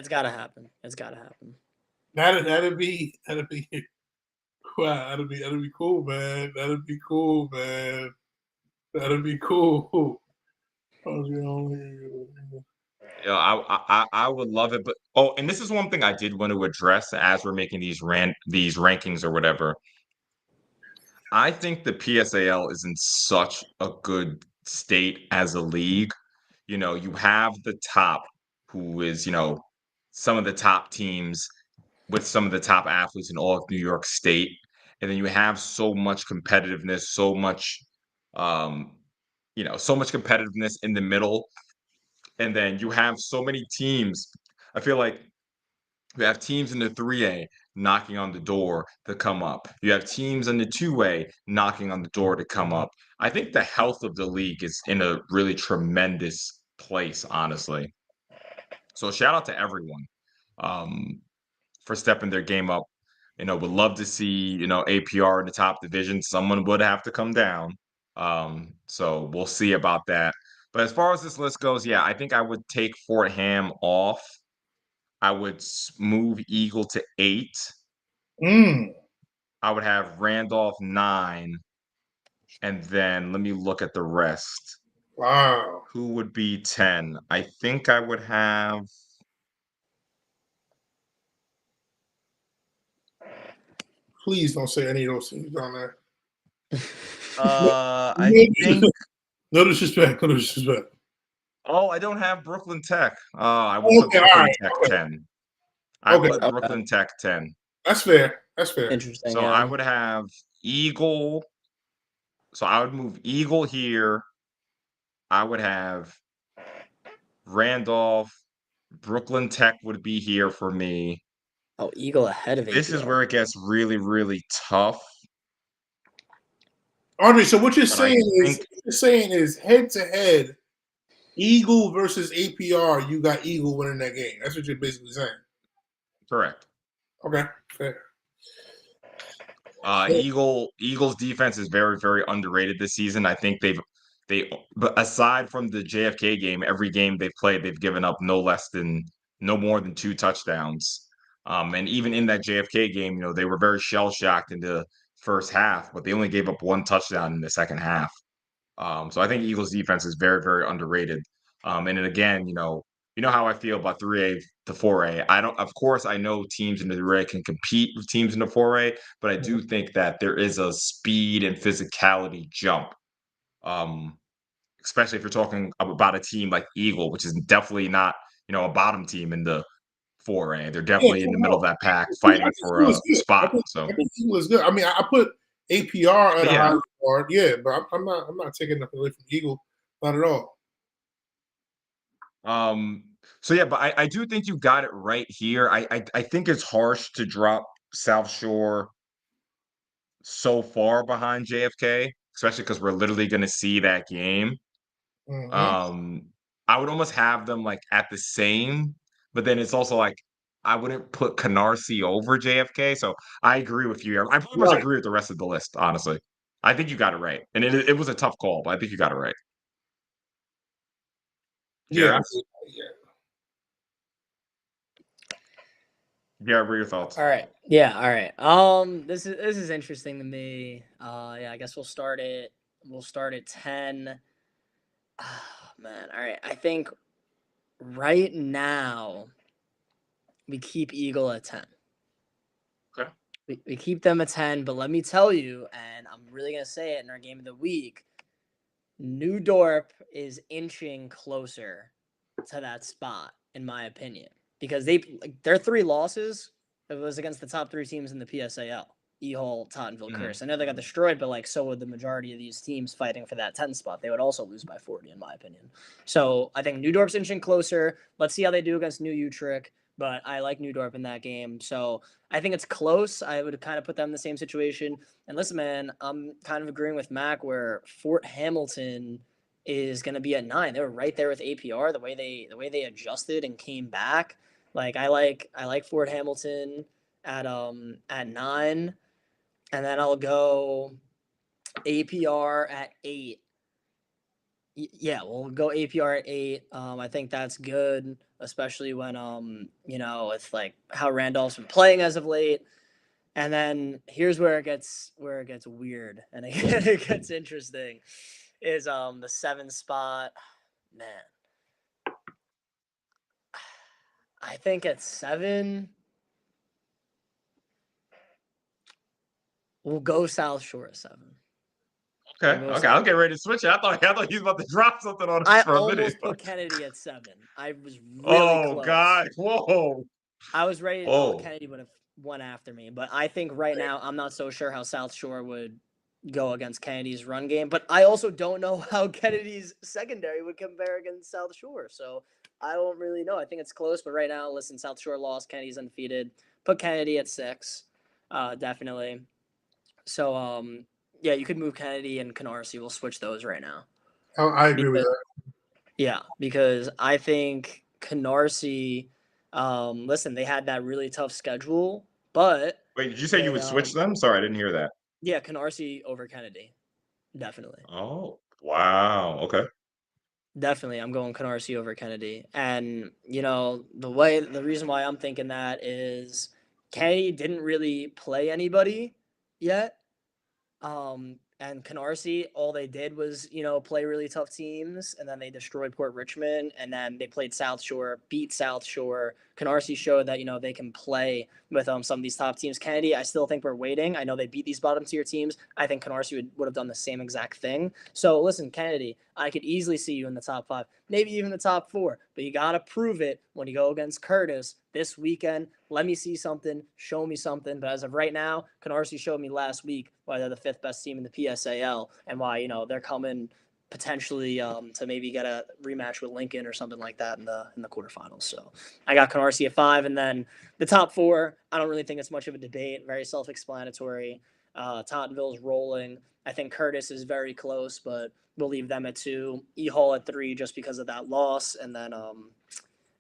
Speaker 2: gotta happen. It's gotta happen.
Speaker 3: That'd be wow. That'd be cool, man. That'd be cool, man. That'd be cool.
Speaker 1: Yeah, I would love it, but and this is one thing I did want to address as we're making these rankings or whatever. I think the PSAL is in such a good state as a league. You know, you have the top, who is, some of the top teams with some of the top athletes in all of New York State. And then you have so much competitiveness, um, so much competitiveness in the middle. And then you have so many teams. I feel like you have teams in the 3A knocking on the door to come up. You have teams in the 2A knocking on the door to come up. I think the health of the league is in a really tremendous place, honestly. So shout out to everyone for stepping their game up. Would love to see, APR in the top division. Someone would have to come down. So we'll see about that. But as far as this list goes, yeah, I think I would take Fort Ham off. I would move Eagle to 8. I would have Randolph 9. And then let me look at the rest.
Speaker 3: Wow.
Speaker 1: Who would be 10? I think I would have.
Speaker 3: Please don't say any of those things down there.
Speaker 1: I think.
Speaker 3: No disrespect. No disrespect.
Speaker 1: Oh, I don't have Brooklyn Tech. I will put Brooklyn Tech 10. I put Brooklyn Tech 10.
Speaker 3: That's fair. That's fair.
Speaker 2: Interesting.
Speaker 1: So I would have Eagle. So I would move Eagle here. I would have Randolph. Brooklyn Tech would be here for me.
Speaker 2: Oh, Eagle ahead of
Speaker 1: This is
Speaker 2: APR.
Speaker 1: where it gets really, really tough.
Speaker 3: Andre, so what you're saying is head to head, Eagle versus APR. You got Eagle winning that game. That's what you're basically saying.
Speaker 1: Correct.
Speaker 3: Okay, fair.
Speaker 1: Eagles defense is very, very underrated this season. I think but aside from the JFK game, every game they've played, they've given up no more than 2 touchdowns. And even in that JFK game, they were very shell shocked in the first half, but they only gave up 1 touchdown in the second half. So I think Eagles defense is very, very underrated. And then again, you know how I feel about 3A to 4A. Of course, I know teams in the 3A can compete with teams in the 4A, but I do think that there is a speed and physicality jump. Especially if you're talking about a team like Eagle, which is definitely not, a bottom team in the 4A. They're definitely in the middle of that pack fighting for a spot.
Speaker 3: I think Eagle is good. I mean, I put APR at a high regard, but I'm not taking nothing away from Eagle, not at all.
Speaker 1: So yeah, but I do think you got it right here. I think it's harsh to drop South Shore so far behind JFK, especially because we're literally going to see that game. I would almost have them like at the same, but then it's also like I wouldn't put Canarsie over JFK. So I agree with you. I pretty much agree with the rest of the list, honestly. I think you got it right, and it was a tough call, but I think you got it right.
Speaker 3: Yeah.
Speaker 1: Yeah, what are your thoughts?
Speaker 2: All right. Yeah, all right. This is interesting to me. Yeah, I guess we'll start at 10. Oh, man. All right. I think right now we keep Eagle at 10.
Speaker 1: Okay.
Speaker 2: We keep them at 10, but let me tell you, and I'm really going to say it in our game of the week, New Dorp is inching closer to that spot, in my opinion, because their 3 losses, it was against the top 3 teams in the PSAL. E-Hall, Tottenville, Curse. I know they got destroyed, but so would the majority of these teams fighting for that 10 spot. They would also lose by 40, in my opinion. So I think New Dorp's inching closer. Let's see how they do against New Utrecht. but I like New Dorp in that game. So I think it's close. I would kind of put them in the same situation. And listen, man, I'm kind of agreeing with Mac where Fort Hamilton is going to be at 9. They were right there with APR. The way they adjusted and came back, like I like Fort Hamilton at 9, and then I'll go APR at 8. Yeah, we'll go APR at 8. I think that's good, especially when with like how Randolph's been playing as of late. And then here's where it gets weird and it gets interesting is the 7 spot. Man, I think at 7 we'll go South Shore at 7.
Speaker 1: Okay. Okay. I was getting ready to switch it. I thought he was about to drop something on us
Speaker 2: I
Speaker 1: for a minute.
Speaker 2: almost put Kennedy at 7. I was really
Speaker 1: Oh
Speaker 2: close.
Speaker 1: God! Whoa!
Speaker 2: I was ready.
Speaker 1: Whoa.
Speaker 2: Kennedy would have won after me, but I think right now I'm not so sure how South Shore would go against Kennedy's run game. But I also don't know how Kennedy's secondary would compare against South Shore. So I don't really know. I think it's close, but right now, listen, South Shore lost. Kennedy's undefeated. Put Kennedy at 6, definitely. So yeah, you could move Kennedy and Canarsie. We'll switch those right now.
Speaker 3: I agree with that.
Speaker 2: Yeah, because I think Canarsie. Listen, they had that really tough schedule, but
Speaker 1: Wait, did you say you would switch them? Sorry, I didn't hear that.
Speaker 2: yeah, Canarsie over Kennedy, definitely.
Speaker 1: Oh, wow. Okay.
Speaker 2: Definitely, I'm going Canarsie over Kennedy, and the reason why I'm thinking that is Kennedy didn't really play anybody yet. And Canarsie, all they did was, play really tough teams, and then they destroyed Port Richmond, and then they played South Shore, beat South Shore. Canarsie showed that, they can play with some of these top teams. Kennedy, I still think we're waiting. I know they beat these bottom tier teams. I think Canarsie would have done the same exact thing. So listen, Kennedy, I could easily see you in the top 5, maybe even the top 4, but you got to prove it when you go against Curtis this weekend. Let me see something, show me something. But as of right now, Canarsie showed me last week why they're the 5th best team in the PSAL and why, they're coming potentially to maybe get a rematch with Lincoln or something like that in the quarterfinals. So I got Canarsie at 5, and then the top 4, I don't really think it's much of a debate. Very self-explanatory. Tottenville's rolling. I think Curtis is very close, but we'll leave them at 2. E-Hall at 3 just because of that loss, and then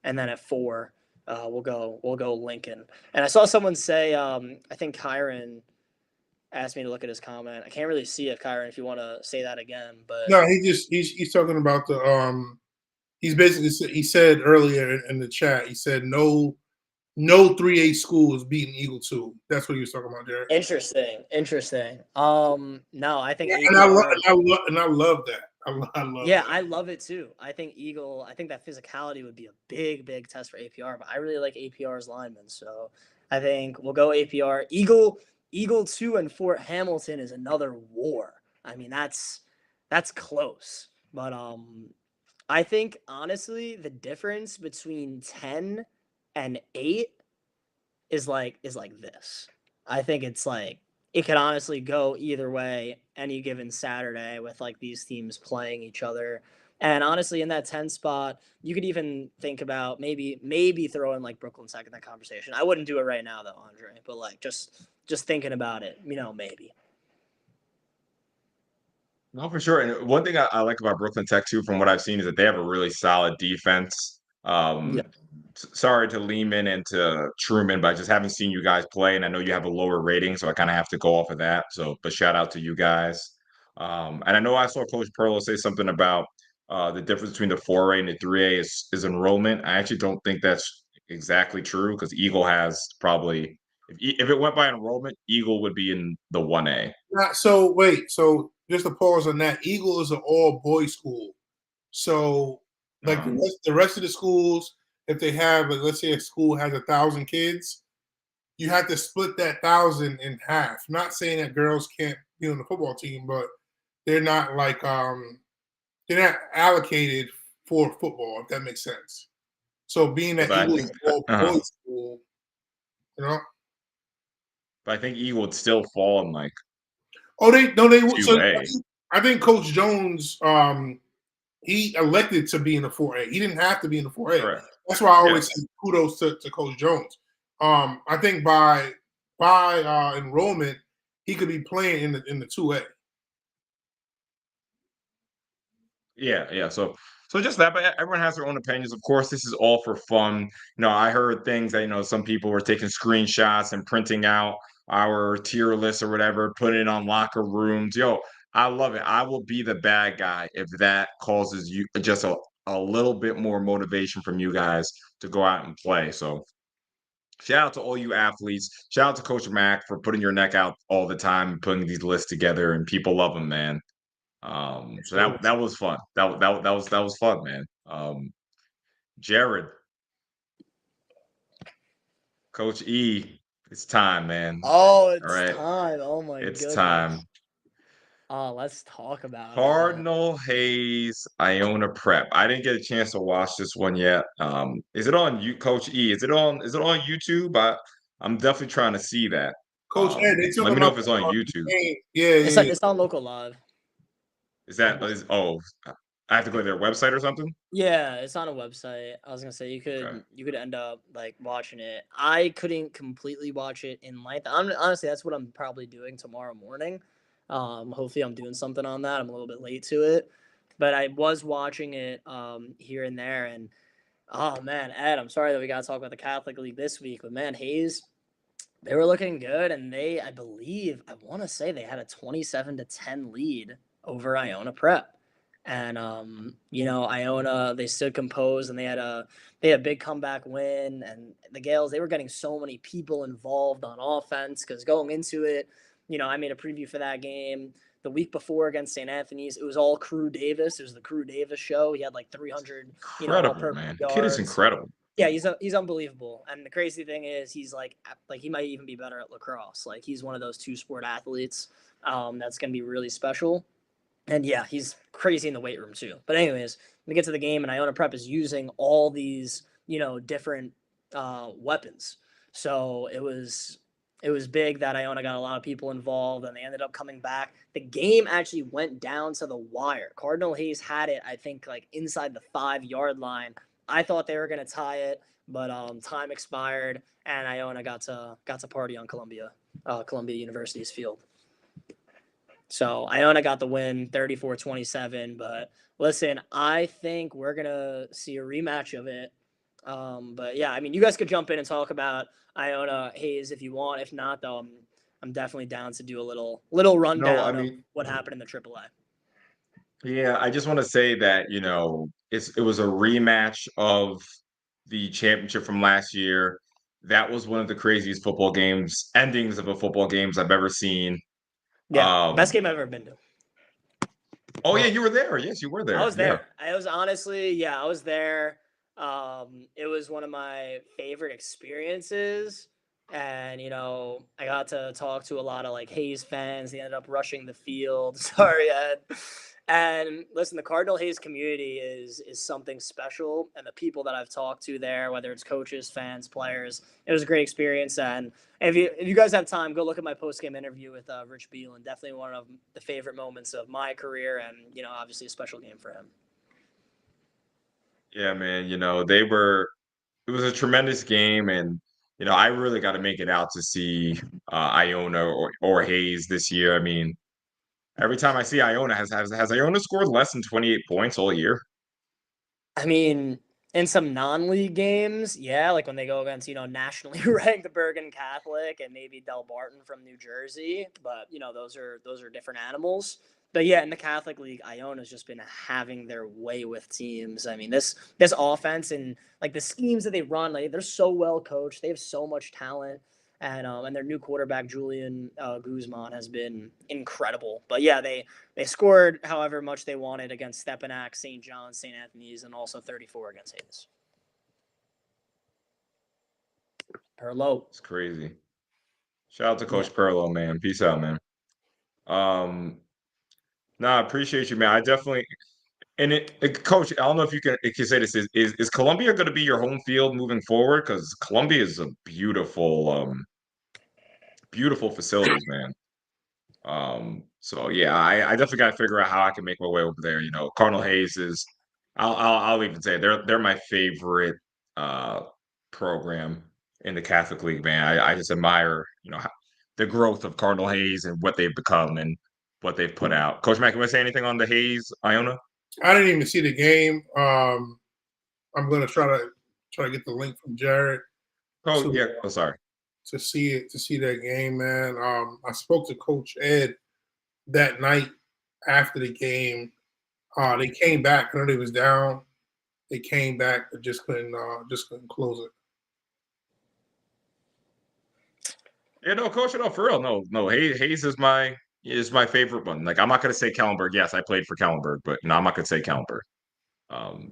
Speaker 2: at 4. We'll go Lincoln. And I saw someone say, I think Kyron asked me to look at his comment. I can't really see it, Kyron, if you want to say that again. But
Speaker 3: no, he's talking about the he's basically he said earlier in the chat, he said no 3A school is beating Eagle 2. That's what he was talking about, Jared.
Speaker 2: Interesting. No, I think
Speaker 3: and I love that.
Speaker 2: I love it too. I think Eagle. I think that physicality would be a big test for APR. But I really like APR's linemen, so I think we'll go APR. Eagle 2 and Fort Hamilton is another war. I mean, that's close. But I think honestly, the difference between 10 and 8 is like this. I think it's like it could honestly go either way any given Saturday with like these teams playing each other. And honestly, in that 10 spot, you could even think about maybe throw in like Brooklyn Tech in that conversation. I wouldn't do it right now though, Andre, but like just thinking about it, maybe.
Speaker 1: No, for sure. And one thing I like about Brooklyn Tech too, from what I've seen, is that they have a really solid defense.
Speaker 2: Yeah.
Speaker 1: Sorry to Lehman and to Truman, but I just haven't seen you guys play, and I know you have a lower rating, so I kind of have to go off of that. So, but shout out to you guys. And I know I saw Coach Perlo say something about the difference between the 4A and the 3A is enrollment. I actually don't think that's exactly true because Eagle has probably, if it went by enrollment, Eagle would be in the 1A.
Speaker 3: So wait, so just a pause on that. Eagle is an all boys school, so like the rest of the schools, if they have, let's say a school has 1,000 kids, you have to split that 1,000 in half. Not saying that girls can't be on the football team, but they're not like they're not allocated for football, if that makes sense. So being that Eagle is all boys school,
Speaker 1: But I think Eagle would still fall in like.
Speaker 3: Oh, they would. So I think Coach Jones, he elected to be in the 4A. He didn't have to be in the 4A.
Speaker 1: Correct.
Speaker 3: That's why I always say kudos to Coach Jones. I think by enrollment, he could be playing in the 2A.
Speaker 1: Yeah. So just that, but everyone has their own opinions. Of course, this is all for fun. I heard things that some people were taking screenshots and printing out our tier list or whatever, putting it on locker rooms. Yo, I love it. I will be the bad guy if that causes you just a little bit more motivation from you guys to go out and play. So shout out to all you athletes. Shout out to Coach Mac for putting your neck out all the time and putting these lists together. And people love them, man. So that was fun. That was fun, man. Jared, Coach E, it's time, man.
Speaker 2: Oh,
Speaker 1: All
Speaker 2: it's
Speaker 1: right,
Speaker 2: time. Oh my
Speaker 1: it's
Speaker 2: goodness.
Speaker 1: time.
Speaker 2: Oh, let's talk about it.
Speaker 1: Cardinal Hayes, Iona Prep. I didn't get a chance to watch this one yet. Is it on you, Coach E? Is it on YouTube? I'm definitely trying to see that.
Speaker 3: Coach Ed, they took
Speaker 1: Let me
Speaker 3: him
Speaker 1: know
Speaker 3: out
Speaker 1: if it's on
Speaker 3: the
Speaker 1: YouTube.
Speaker 3: game.
Speaker 2: It's on Local Live.
Speaker 1: I have to go to their website or something?
Speaker 2: Yeah, it's on a website. I was gonna say
Speaker 1: Okay.
Speaker 2: you could end up like watching it. I couldn't completely watch it in length. Honestly, that's what I'm probably doing tomorrow morning. Hopefully I'm doing something on that. I'm a little bit late to it, but I was watching it here and there. And oh man, Ed, I'm sorry that we got to talk about the Catholic League this week, but man, Hayes, they were looking good, and I believe, I want to say they had a 27-10 lead over Iona Prep. And Iona, they stood composed, and they had a big comeback win. And the Gales, they were getting so many people involved on offense because going into it, I made a preview for that game the week before against St. Anthony's. It was all Crew Davis. It was the Crew Davis show. He had like 300,
Speaker 1: Incredible,
Speaker 2: all-purpose
Speaker 1: man. The kid is
Speaker 2: yards.
Speaker 1: incredible.
Speaker 2: Yeah, he's unbelievable. And the crazy thing is, he's like he might even be better at lacrosse. Like he's one of those two sport athletes that's gonna be really special. And yeah, he's crazy in the weight room too. But anyways, we get to the game, and Iona Prep is using all these different weapons. So it was big that Iona got a lot of people involved, and they ended up coming back. The game actually went down to the wire. Cardinal Hayes had it, I think, like inside the 5-yard line. I thought they were gonna tie it, but time expired, and Iona got to party on Columbia University's field. So Iona got the win, 34-27. But listen, I think we're gonna see a rematch of it. But yeah, I mean, you guys could jump in and talk about Iona Hayes if you want. If not, though, I'm definitely down to do a little
Speaker 1: No, I
Speaker 2: rundown of
Speaker 1: mean,
Speaker 2: what happened in the AAA.
Speaker 1: yeah, I just want to say that, it was a rematch of the championship from last year. That was one of the craziest football games, endings of a football games I've ever seen.
Speaker 2: Yeah, best
Speaker 1: Um,
Speaker 2: game I've ever been to.
Speaker 1: oh yeah, you were there. Yes, you were
Speaker 2: I
Speaker 1: there.
Speaker 2: was
Speaker 1: Yeah.
Speaker 2: there. I was honestly, yeah, I was there. It was one of my favorite experiences. And, I got to talk to a lot of like Hayes fans. They ended up rushing the field. Sorry, Ed. And listen, the Cardinal Hayes community is something special. And the people that I've talked to there, whether it's coaches, fans, players, it was a great experience. And if you guys have time, go look at my post game interview with Rich Beal, and definitely one of the favorite moments of my career, and obviously a special game for him.
Speaker 1: Yeah, man. It was a tremendous game, and I really got to make it out to see Iona or Hayes this year. I mean, every time I see Iona, has Iona scored less than 28 points all year?
Speaker 2: I mean, in some non-league games, yeah, like when they go against nationally ranked Bergen Catholic and maybe Del Barton from New Jersey, but those are different animals. But yeah, in the Catholic League, Iona's just been having their way with teams. I mean, this offense and like the schemes that they run, like they're so well coached. They have so much talent, and their new quarterback Julian Guzman has been incredible. But yeah, they scored however much they wanted against Stepanak, St. John's, St. Anthony's, and also 34 against Hayes. Perlo.
Speaker 1: It's crazy. Shout out to
Speaker 2: Yeah.
Speaker 1: Coach Perlo, man. Peace out, man. Um, I appreciate you, man. I definitely Coach. I don't know if you can say this. Is Columbia going to be your home field moving forward? Because Columbia is a beautiful facilities, man. So yeah, I definitely got to figure out how I can make my way over there. Cardinal Hayes is. I'll even say they're my favorite program in the Catholic League, man. I just admire, the growth of Cardinal Hayes and what they've become and what they've put out. Coach Mack, you want to say anything on the Hayes Iona?
Speaker 3: I didn't even see the game. I'm gonna try to get the link from Jared
Speaker 1: Oh,
Speaker 3: to
Speaker 1: yeah. Oh, sorry.
Speaker 3: to see that game, man. I spoke to Coach Ed that night after the game. They came back. I know they was down. They came back, but just couldn't close it.
Speaker 1: Yeah, no, Coach, no, for real. No. Hayes is my favorite one. Like, I'm not gonna say Kellenberg. Yes, I played for Kellenberg, but no, I'm not gonna say Kellenberg.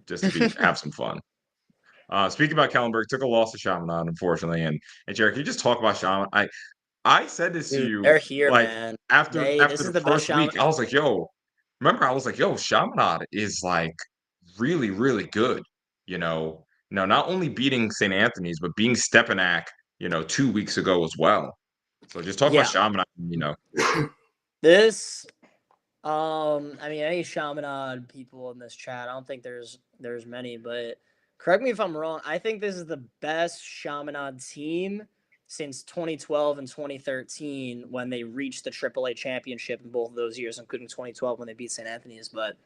Speaker 1: Just to have some fun. Speaking about Kellenberg, took a loss to Chaminade, unfortunately. And Jared, can you just talk about Chaminade? I said this to
Speaker 2: Dude,
Speaker 1: you
Speaker 2: they're here,
Speaker 1: like
Speaker 2: man.
Speaker 1: after
Speaker 2: This is
Speaker 1: the
Speaker 2: the best
Speaker 1: first week. I was like, yo, Chaminade is like really, really good. Not only beating St. Anthony's, but beating Stepanak, 2 weeks ago as well. So just talk about
Speaker 2: Yeah.
Speaker 1: Chaminade,
Speaker 2: This, I mean, any Chaminade people in this chat, I don't think there's many, but correct me if I'm wrong. I think this is the best Chaminade team since 2012 and 2013 when they reached the AAA championship in both of those years, including 2012 when they beat St. Anthony's. But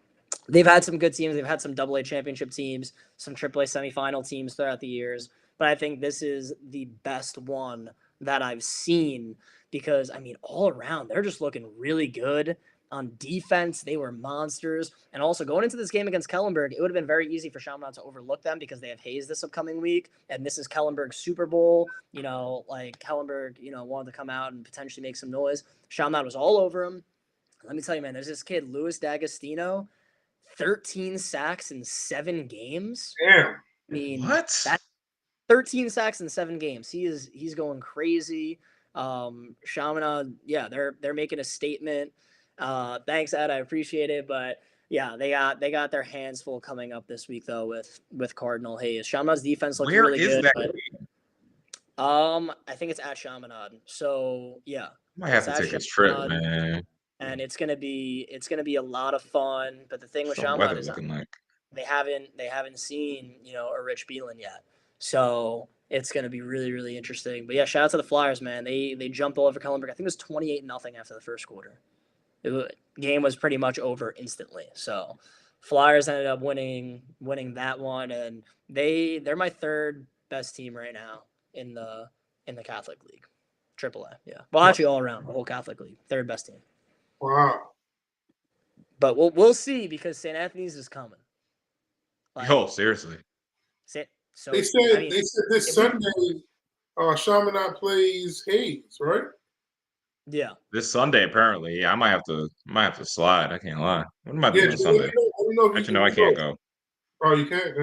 Speaker 2: they've had some good teams. They've had some AA championship teams, some AAA semifinal teams throughout the years. But I think this is the best one that I've seen because, I mean, all around, they're just looking really good. On defense, they were monsters. And also, going into this game against Kellenberg, it would have been very easy for Chaminade to overlook them because they have Hayes this upcoming week. And this is Kellenberg's Super Bowl. Like Kellenberg, wanted to come out and potentially make some noise. Chaminade was all over him. Let me tell you, man, there's this kid, Luis D'Agostino, 13 sacks in 7 games.
Speaker 3: Damn.
Speaker 2: I mean,
Speaker 1: What?
Speaker 2: That's 13 sacks in 7 games. He's going crazy. Chaminade, yeah, they're making a statement. Thanks, Ed. I appreciate it. But yeah, they got their hands full coming up this week though with Cardinal Hayes. Chaminade's defense looks
Speaker 1: Where
Speaker 2: really
Speaker 1: is
Speaker 2: good.
Speaker 1: that?
Speaker 2: But, I think it's at Chaminade. So yeah,
Speaker 1: I might have to take a trip, man.
Speaker 2: and it's gonna be a lot of fun. But the thing with
Speaker 1: What's the
Speaker 2: Chaminade
Speaker 1: weather
Speaker 2: is
Speaker 1: looking like?
Speaker 2: they haven't seen a Rich Beelan yet, so it's gonna be really, really interesting. But yeah, shout out to the Flyers, man. They jumped all over Kellenberg. I think it was 28-0 after the first quarter. Game was pretty much over instantly. So Flyers ended up winning that one, and they're my third best team right now in the Catholic League, AAA. Yeah, well, actually all around the whole Catholic League, third best team.
Speaker 3: Wow.
Speaker 2: But we'll see because St. Anthony's is coming.
Speaker 1: Seriously.
Speaker 2: So
Speaker 3: They said this Sunday, Chaminade plays Hayes, right?
Speaker 2: Yeah.
Speaker 1: This Sunday, apparently. Yeah, I might have to slide. I can't lie. What am I doing on Sunday? Actually, no, I can't go.
Speaker 3: Oh, you can't?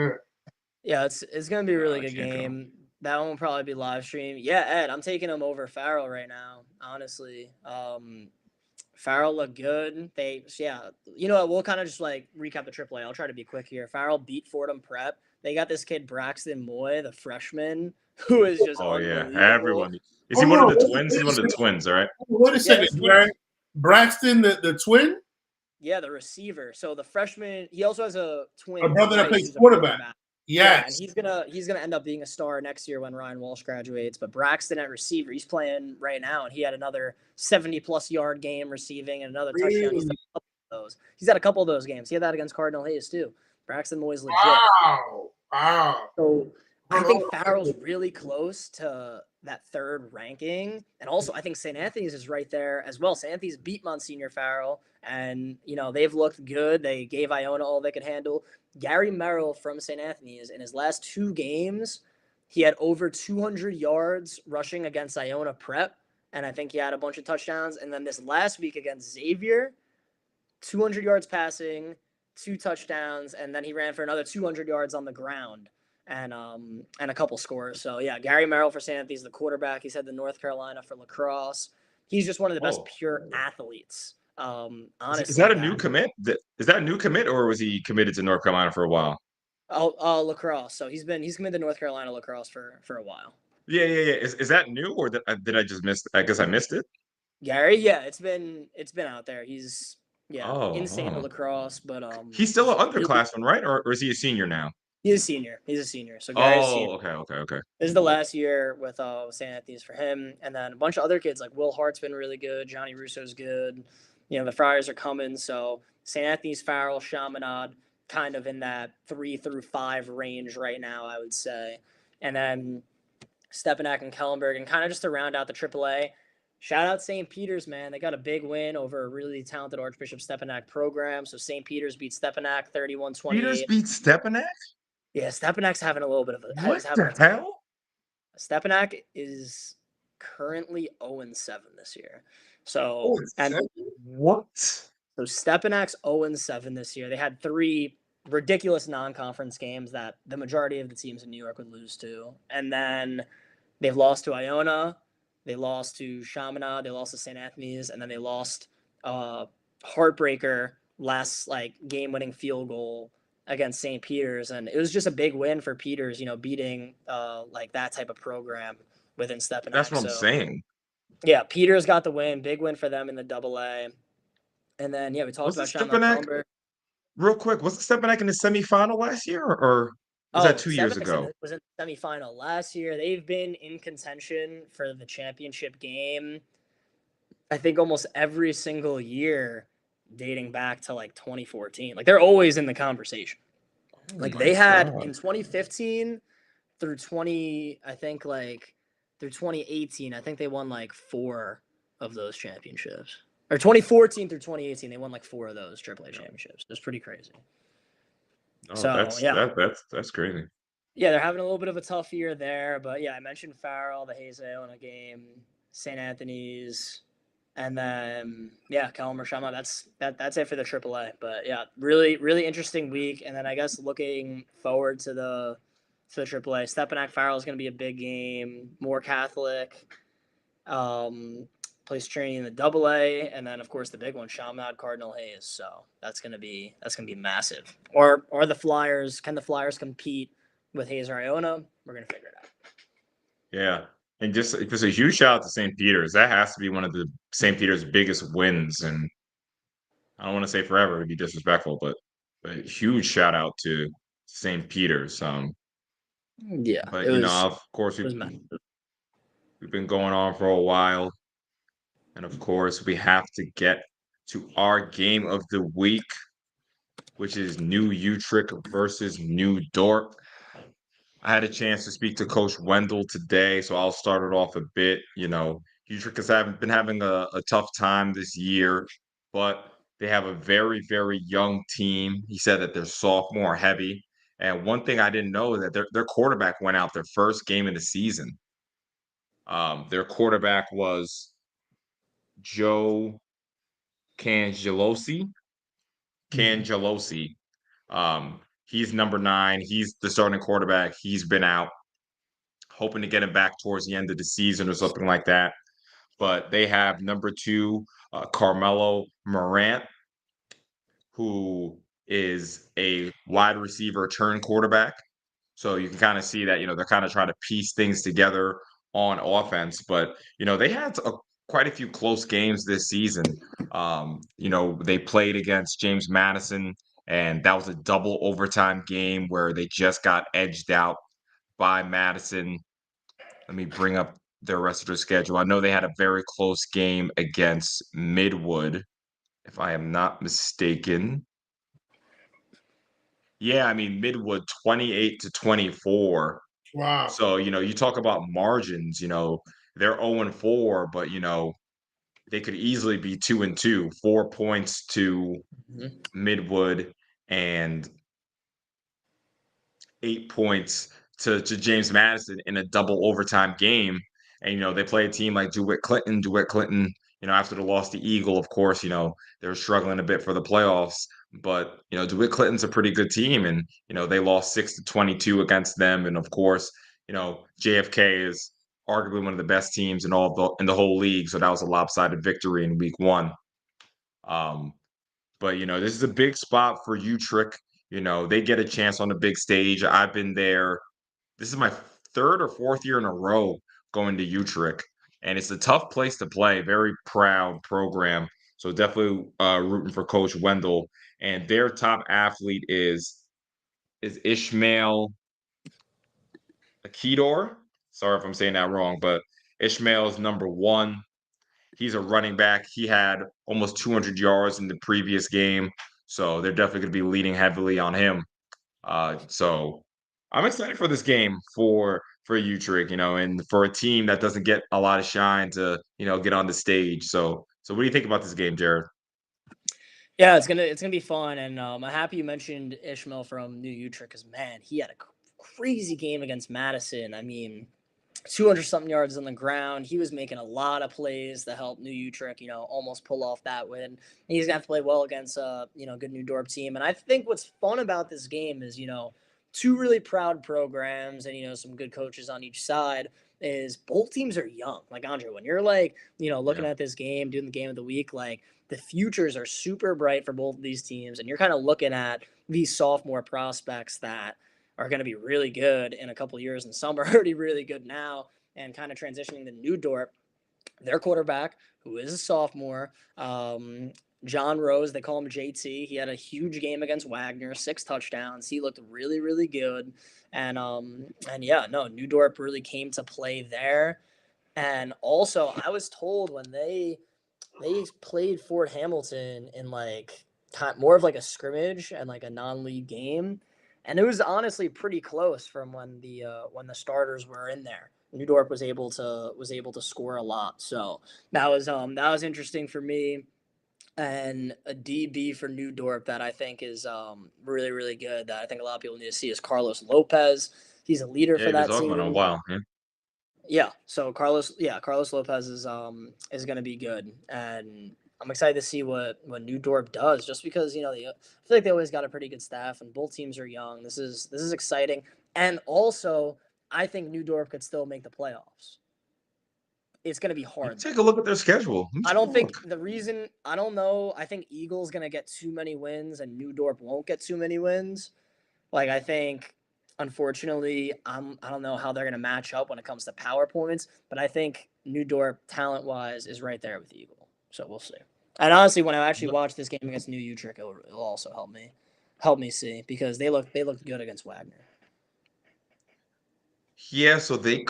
Speaker 2: Yeah, it's gonna be a really good
Speaker 1: can't go.
Speaker 2: game. That one will probably be live stream. Yeah, Ed, I'm taking them over Farrell right now, honestly. Farrell looked good. We'll kind of just like recap the AAA. I'll try to be quick here. Farrell beat Fordham Prep. They got this kid Braxton Moy, the freshman, who is just unbelievable.
Speaker 1: Everyone. Is he one of the twins? He's one of the twins, all right?
Speaker 3: Wait a second, Braxton, the twin?
Speaker 2: Yeah, the receiver. So the freshman, he also has a twin.
Speaker 3: A brother that plays quarterback.
Speaker 2: Yes. Yeah, and he's gonna end up being a star next year when Ryan Walsh graduates. But Braxton at receiver, he's playing right now, and he had another 70+ yard game receiving and another touchdown. He's had a couple of those games. He had that against Cardinal Hayes too. Braxton Moy's legit.
Speaker 3: Wow.
Speaker 2: So I think Farrell's really close to that third ranking. And also I think St. Anthony's is right there as well. St. Anthony's beat Monsignor Farrell, and they've looked good. They gave Iona all they could handle. Gary Merrill from St. Anthony's, in his last 2 games, he had over 200 yards rushing against Iona Prep, and I think he had a bunch of touchdowns. And then this last week against Xavier, 200 yards passing, 2 touchdowns, and then he ran for another 200 yards on the ground and a couple scores. So yeah, Gary Merrill for St. Anthony's, the quarterback. He's headed to North Carolina for lacrosse. He's just one of the best pure athletes. Honestly,
Speaker 1: is that a new commit? Is that a new commit, or was he committed to North Carolina for a while?
Speaker 2: Lacrosse. So he's committed to North Carolina lacrosse for a while.
Speaker 1: Yeah. Is that new, or did I just miss? I guess I missed it.
Speaker 2: Gary, yeah, it's been out there. He's insane at lacrosse, but
Speaker 1: he's still an underclassman, right? Or is he a senior now?
Speaker 2: He's a senior. He's a senior. So Gary's a senior.
Speaker 1: Okay.
Speaker 2: This is the last year with St. Anthony's for him, and then a bunch of other kids like Will Hart's been really good. Johnny Russo's good. You know, the Friars are coming. So St. Anthony's, Farrell, Chaminade, kind of in that 3 through 5 range right now, I would say. And then Stepanak and Kellenberg, and kind of just to round out the AAA. Shout out St. Peter's, man. They got a big win over a really talented Archbishop Stepanak program. So St. Peter's beat Stepanak 31-28.
Speaker 1: Peters beat Stepanak?
Speaker 2: Yeah, Stepanak's having a little bit of a.
Speaker 1: What the hell?
Speaker 2: Stepanak is currently 0-7 this year. So
Speaker 1: what?
Speaker 2: So Stepanak's 0-7 this year. They had 3 ridiculous non-conference games that the majority of the teams in New York would lose to, and then they've lost to Iona, they lost to Chaminade, they lost to St. Anthony's, and then they lost heartbreaker last game-winning field goal against St. Peter's, and it was just a big win for Peter's, beating that type of program within Stepanak.
Speaker 1: That's what I'm saying.
Speaker 2: Yeah, Peter's got the win, big win for them in the AA. And then we talked about
Speaker 1: Stepanak. Real quick, was Stepanak in the semifinal last year, or was that 2 years ago?
Speaker 2: Was in the semifinal last year. They've been in contention for the championship game, I think, almost every single year dating back to 2014. They're always in the conversation. They had in 2015 through 2018, I think they won 4 of those championships. Or 2014 through 2018, they won 4 of those AAA championships. That's pretty crazy.
Speaker 1: Oh, that's crazy.
Speaker 2: Yeah, they're having a little bit of a tough year there, but I mentioned Farrell, the Hayes Iona game, St. Anthony's, and then Kelmer, Shama. That's it for the AAA. But really, really interesting week. And then I guess looking forward to the AAA, Stepanak Farrell is going to be a big game. More Catholic. Place training in the AA, and then of course the big one, Chaminade Cardinal Hayes. So that's gonna be massive. Or the Flyers? Can the Flyers compete with Hayes or Iona? We're gonna figure it out.
Speaker 1: Yeah, and just a huge shout out to St. Peter's. That has to be one of the St. Peter's biggest wins, and I don't want to say forever to be disrespectful, but a huge shout out to St. Peter's. But of course we've been going on for a while. And of course, we have to get to our game of the week, which is New Utrecht versus New Dorp. I had a chance to speak to Coach Wendell today, so I'll start it off a bit. Utrecht has been having a tough time this year, but they have a very, very young team. He said that they're sophomore heavy. And one thing I didn't know is that their quarterback went out their first game of the season. Their quarterback was Joe Cangelosi. He's number 9. He's the starting quarterback. He's been out, hoping to get him back towards the end of the season or something like that. But they have number 2, Carmelo Morant, who is a wide receiver turn quarterback. So you can kind of see that, they're kind of trying to piece things together on offense. But, they had quite a few close games this season. They played against James Madison, and that was a double overtime game where they just got edged out by Madison. Let me bring up their rest of their schedule. I know they had a very close game against Midwood, if I am not mistaken. Yeah, Midwood 28-24.
Speaker 3: Wow.
Speaker 1: So, you talk about margins, they're 0-4, but they could easily be 2-2, 4 points to Midwood and 8 points to James Madison in a double overtime game. And, they play a team like DeWitt Clinton. DeWitt Clinton, after the loss to Eagle, of course, they're struggling a bit for the playoffs. But, DeWitt Clinton's a pretty good team. And, they lost 6-22 against them. And, of course, JFK is arguably one of the best teams in the whole league. So that was a lopsided victory in week 1. But, this is a big spot for Utrecht. They get a chance on the big stage. I've been there. This is my 3rd or 4th year in a row going to Utrecht, and it's a tough place to play. Very proud program. So definitely rooting for Coach Wendell. And their top athlete is is Ishmael Akidor. Sorry if I'm saying that wrong, but Ishmael's number 1. He's a running back. He had almost 200 yards in the previous game, so they're definitely going to be leaning heavily on him. So I'm excited for this game for Utrecht, and for a team that doesn't get a lot of shine to get on the stage. So what do you think about this game, Jared?
Speaker 2: Yeah, it's gonna be fun, and I'm happy you mentioned Ishmael from New Utrecht because man, he had a crazy game against Madison. I mean, 200 something yards on the ground. He was making a lot of plays to help New Utrecht, almost pull off that win. And he's gonna have to play well against good New Dorp team. And I think what's fun about this game is, two really proud programs and some good coaches on each side. Is both teams are young. Like Andre, when you're like, looking at this game, doing the game of the week, like the futures are super bright for both of these teams, and you're kind of looking at these sophomore prospects that are going to be really good in a couple of years, and some are already really good now, and kind of transitioning to New Dorp. Their quarterback, who is a sophomore, John Rose, they call him JT. He had a huge game against Wagner, 6 touchdowns. He looked really, really good, and yeah, no, New Dorp really came to play there. And also, I was told when they played Fort Hamilton in like more of like a scrimmage and like a non-league game, and it was honestly pretty close from when the starters were in there. New Dorp was able to score a lot, so that was interesting for me. And a DB for New Dorp that I think is really really good that I think a lot of people need to see is Carlos Lopez. He's a leader
Speaker 1: Yeah,
Speaker 2: for
Speaker 1: you've been
Speaker 2: that
Speaker 1: talking
Speaker 2: team.
Speaker 1: about it a while. Yeah.
Speaker 2: Yeah, so Carlos Lopez is going to be good, and I'm excited to see what New Dorp does. Just because I feel like they always got a pretty good staff, and both teams are young. This is exciting, and also I think New Dorp could still make the playoffs. It's going to be hard.
Speaker 1: Take a look at their schedule.
Speaker 2: I don't think the reason I don't know. I think Eagles going to get too many wins, and New Dorp won't get too many wins. Like I think, unfortunately, I don't know how they're going to match up when it comes to power points, but I think New Dorp talent wise is right there with Eagle. So we'll see. And honestly, when I actually watch this game against New Utrecht, it'll also help me see because they looked good against Wagner.
Speaker 1: Yeah, so they're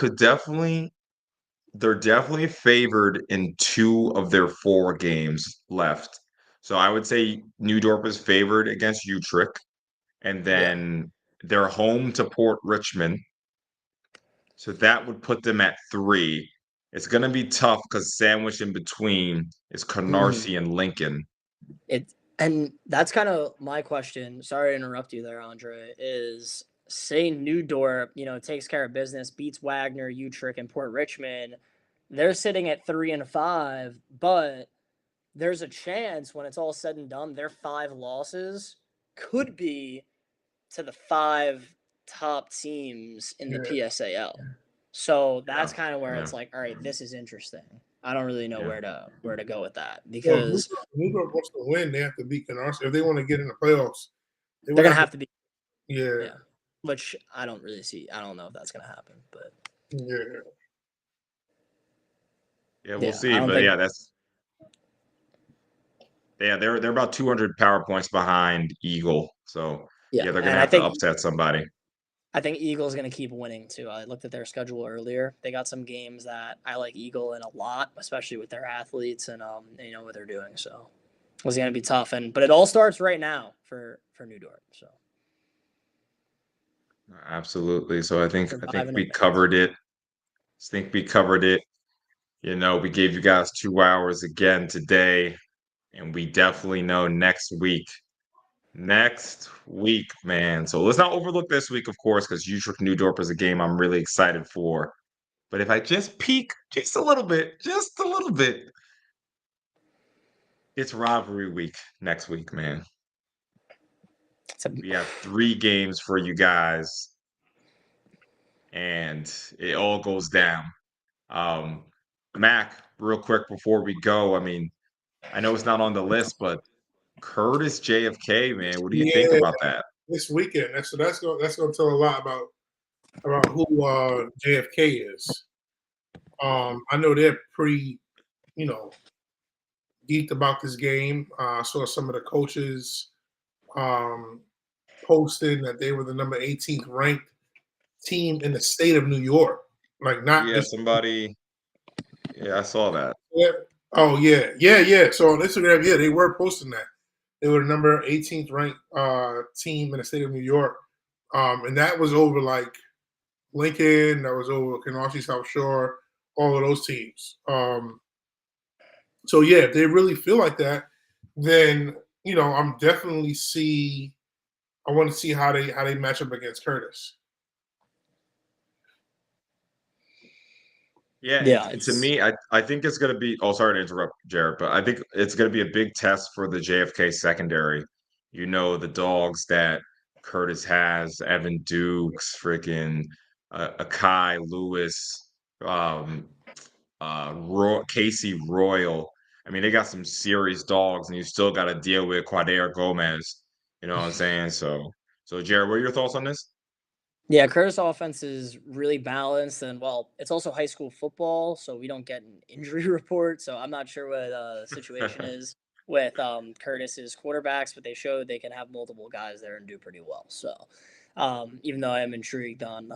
Speaker 1: definitely favored in 2 of their 4 games left. So I would say New Dorp is favored against Utrecht, and then they're home to Port Richmond. So that would put them at 3. It's going to be tough because sandwiched in between is Canarsie and Lincoln.
Speaker 2: And that's kind of my question. Sorry to interrupt you there, Andre. Is say New Dorp, takes care of business, beats Wagner, Utrecht, and Port Richmond. They're sitting at 3 and 5, but there's a chance when it's all said and done, their 5 losses could be to the 5 top teams in the PSAL. So that's kind of where it's like, all right, this is interesting. I don't really know where to go with that because
Speaker 3: New York wants to win. They have to beat Canarsie if they want to get in the playoffs.
Speaker 2: They're gonna have to be.
Speaker 3: Yeah.
Speaker 2: Which I don't really see. I don't know if that's gonna happen, but
Speaker 1: we'll see. But they're about 200 power points behind Eagle. So they're gonna have to upset somebody.
Speaker 2: I think Eagle's going to keep winning, too. I looked at their schedule earlier. They got some games that I like Eagle in a lot, especially with their athletes and what they're doing. So it's going to be tough. But it all starts right now for New Dorp. So
Speaker 1: absolutely. So I think we covered it. We gave you guys 2 hours again today, and we definitely know next week. Next week, man. So let's not overlook this week, of course, because Utrecht New Dorp is a game I'm really excited for. But if I just peek just a little bit, it's rivalry week next week, man. We have 3 games for you guys, and it all goes down. Mac, real quick before we go, I mean, I know it's not on the list, but Curtis JFK, man, what do you think about that?
Speaker 3: This weekend, that's going to tell a lot about who JFK is. I know they're pretty, geeked about this game. I saw some of the coaches posting that they were the number 18th ranked team in the state of New York. Like not
Speaker 1: Yeah, somebody. Yeah, I saw that.
Speaker 3: Yeah. Oh yeah. So on Instagram, yeah, they were posting that. They were the number 18th ranked team in the state of New York. And that was over like Lincoln, that was over Canarsie, South Shore, all of those teams. So yeah, if they really feel like that, then I'm definitely I want to see how they match up against Curtis.
Speaker 1: Yeah, and to me, I think it's going to be. Oh, sorry to interrupt, Jared, but I think it's going to be a big test for the JFK secondary. The dogs that Curtis has, Evan Dukes, freaking Akai Lewis, um, Casey Royal. I mean, they got some serious dogs, and you still got to deal with Quadair Gomez. You know what I'm saying? So Jared, what are your thoughts on this?
Speaker 2: Yeah, Curtis offense is really balanced, and well, it's also high school football, so we don't get an injury report. So I'm not sure what the situation is with Curtis's quarterbacks, but they showed they can have multiple guys there and do pretty well. So even though I am intrigued on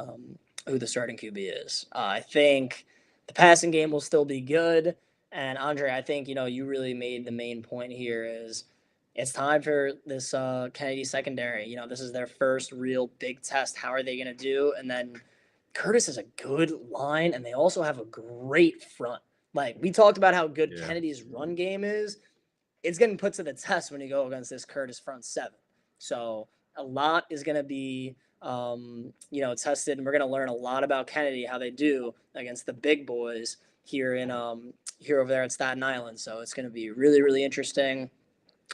Speaker 2: who the starting QB is, I think the passing game will still be good. And Andre, I think you really made the main point here is it's time for this Kennedy secondary. This is their first real big test. How are they going to do? And then Curtis is a good line, and they also have a great front. Like we talked about how good Kennedy's run game is. It's getting put to the test when you go against this Curtis front seven. So a lot is going to be tested, and we're going to learn a lot about Kennedy, how they do against the big boys here over there at Staten Island. So it's going to be really, really interesting.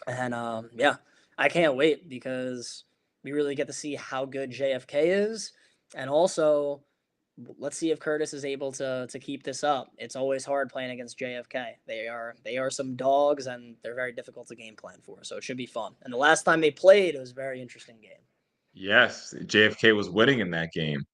Speaker 2: And I can't wait because we really get to see how good JFK is. And also, let's see if Curtis is able to keep this up. It's always hard playing against JFK. They are some dogs, and they're very difficult to game plan for. So it should be fun. And the last time they played, it was a very interesting game.
Speaker 1: Yes, JFK was winning in that game.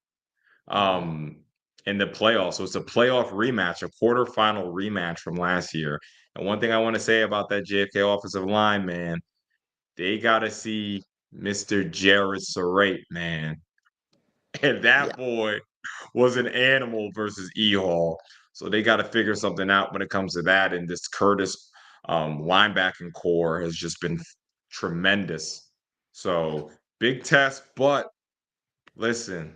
Speaker 1: In the playoffs. So it's a playoff rematch, a quarterfinal rematch from last year. And one thing I want to say about that JFK offensive line, man, they got to see Mr. Jared Surratt, man. And that boy was an animal versus E Hall. So they got to figure something out when it comes to that. And this Curtis linebacking core has just been tremendous. So big test, but listen,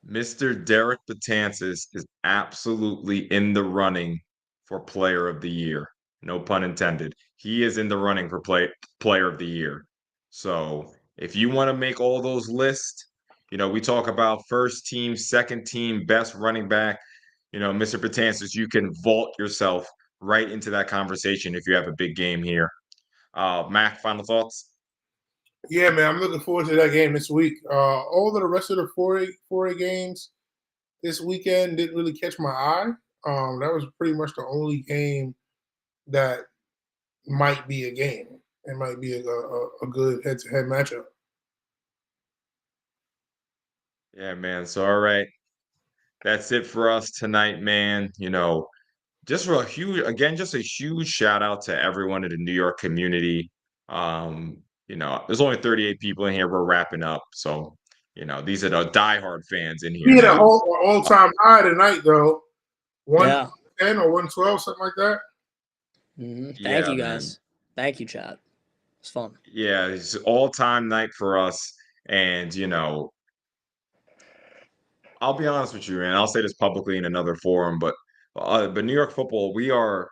Speaker 1: Mr. Derek Betances is absolutely in the running for Player of the Year. No pun intended. He is in the running for Player of the Year. So if you want to make all those lists, we talk about first team, second team, best running back. Mr. Betances, you can vault yourself right into that conversation if you have a big game here. Mac, final thoughts?
Speaker 3: Yeah, man, I'm looking forward to that game this week. All of the rest of the 4A games this weekend didn't really catch my eye. That was pretty much the only game that might be a game. It might be a good head-to-head matchup.
Speaker 1: Yeah, man. So, all right. That's it for us tonight, man. Just a huge shout out to everyone in the New York community. There's only 38 people in here. We're wrapping up. So, these are the diehard fans in here.
Speaker 3: He had an all-time high tonight, though. 110 or 112, something like that.
Speaker 2: Thank you, guys. Man. Thank you, chat. It's fun.
Speaker 1: Yeah, it's all-time night for us. And, I'll be honest with you, man. I'll say this publicly in another forum, but New York football, we are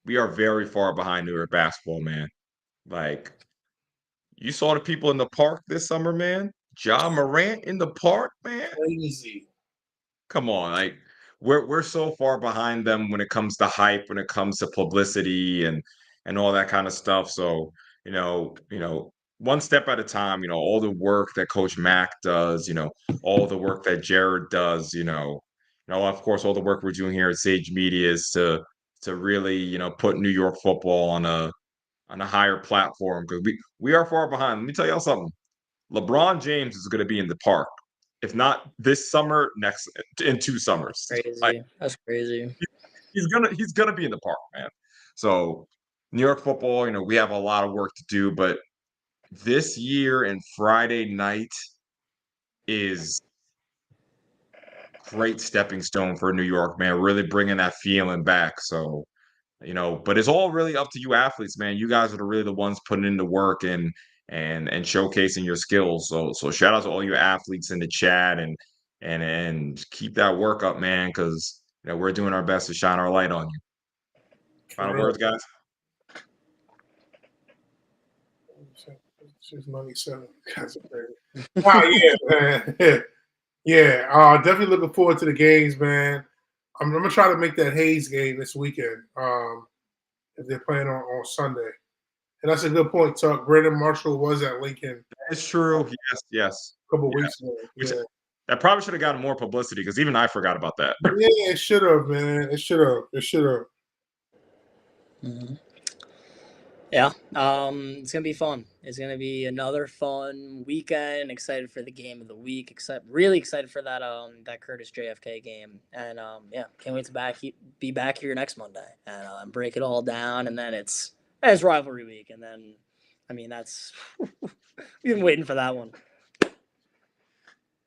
Speaker 1: very far behind New York basketball, man. Like, you saw the people in the park this summer, man. Ja Morant in the park, man.
Speaker 3: Crazy.
Speaker 1: Come on, like we're so far behind them when it comes to hype, when it comes to publicity and all that kind of stuff. So, one step at a time, all the work that Coach Mack does, all the work that Jared does, of course, all the work we're doing here at Sage Media is to really, put New York football on a higher platform because we are far behind. Let me tell y'all something. LeBron James is going to be in the park, if not this summer, next in 2 summers.
Speaker 2: Crazy. That's crazy.
Speaker 1: He's gonna be in the park, man. So New York football, we have a lot of work to do, but this year and Friday night is great stepping stone for New York, man. Really bringing that feeling back. So, but it's all really up to you athletes, man. You guys are really the ones putting in the work and showcasing your skills. So shout out to all you athletes in the chat and keep that work up, man, because we're doing our best to shine our light on you. Final words, guys.
Speaker 3: She's 97. Wow, yeah, man. Yeah, definitely looking forward to the games, man. I'm gonna try to make that Hayes game this weekend. If they're playing on Sunday. And that's a good point, Tuck. Brandon Marshall was at Lincoln.
Speaker 1: It's true. Yes.
Speaker 3: A couple weeks ago. Yeah.
Speaker 1: That probably should have gotten more publicity because even I forgot about that.
Speaker 3: Yeah, it should have, man. It should have.
Speaker 2: Mm-hmm. Yeah, it's gonna be fun. It's gonna be another fun weekend. Excited for the game of the week. Really excited for that Curtis JFK game, and yeah, can't wait to be back here next Monday and break it all down. And then it's rivalry week, and then that's we've been waiting for that one.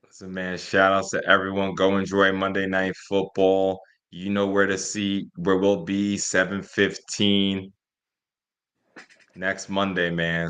Speaker 1: Listen, man, shout outs to everyone. Go enjoy Monday Night Football. You know where we'll be 7:15 next Monday, man.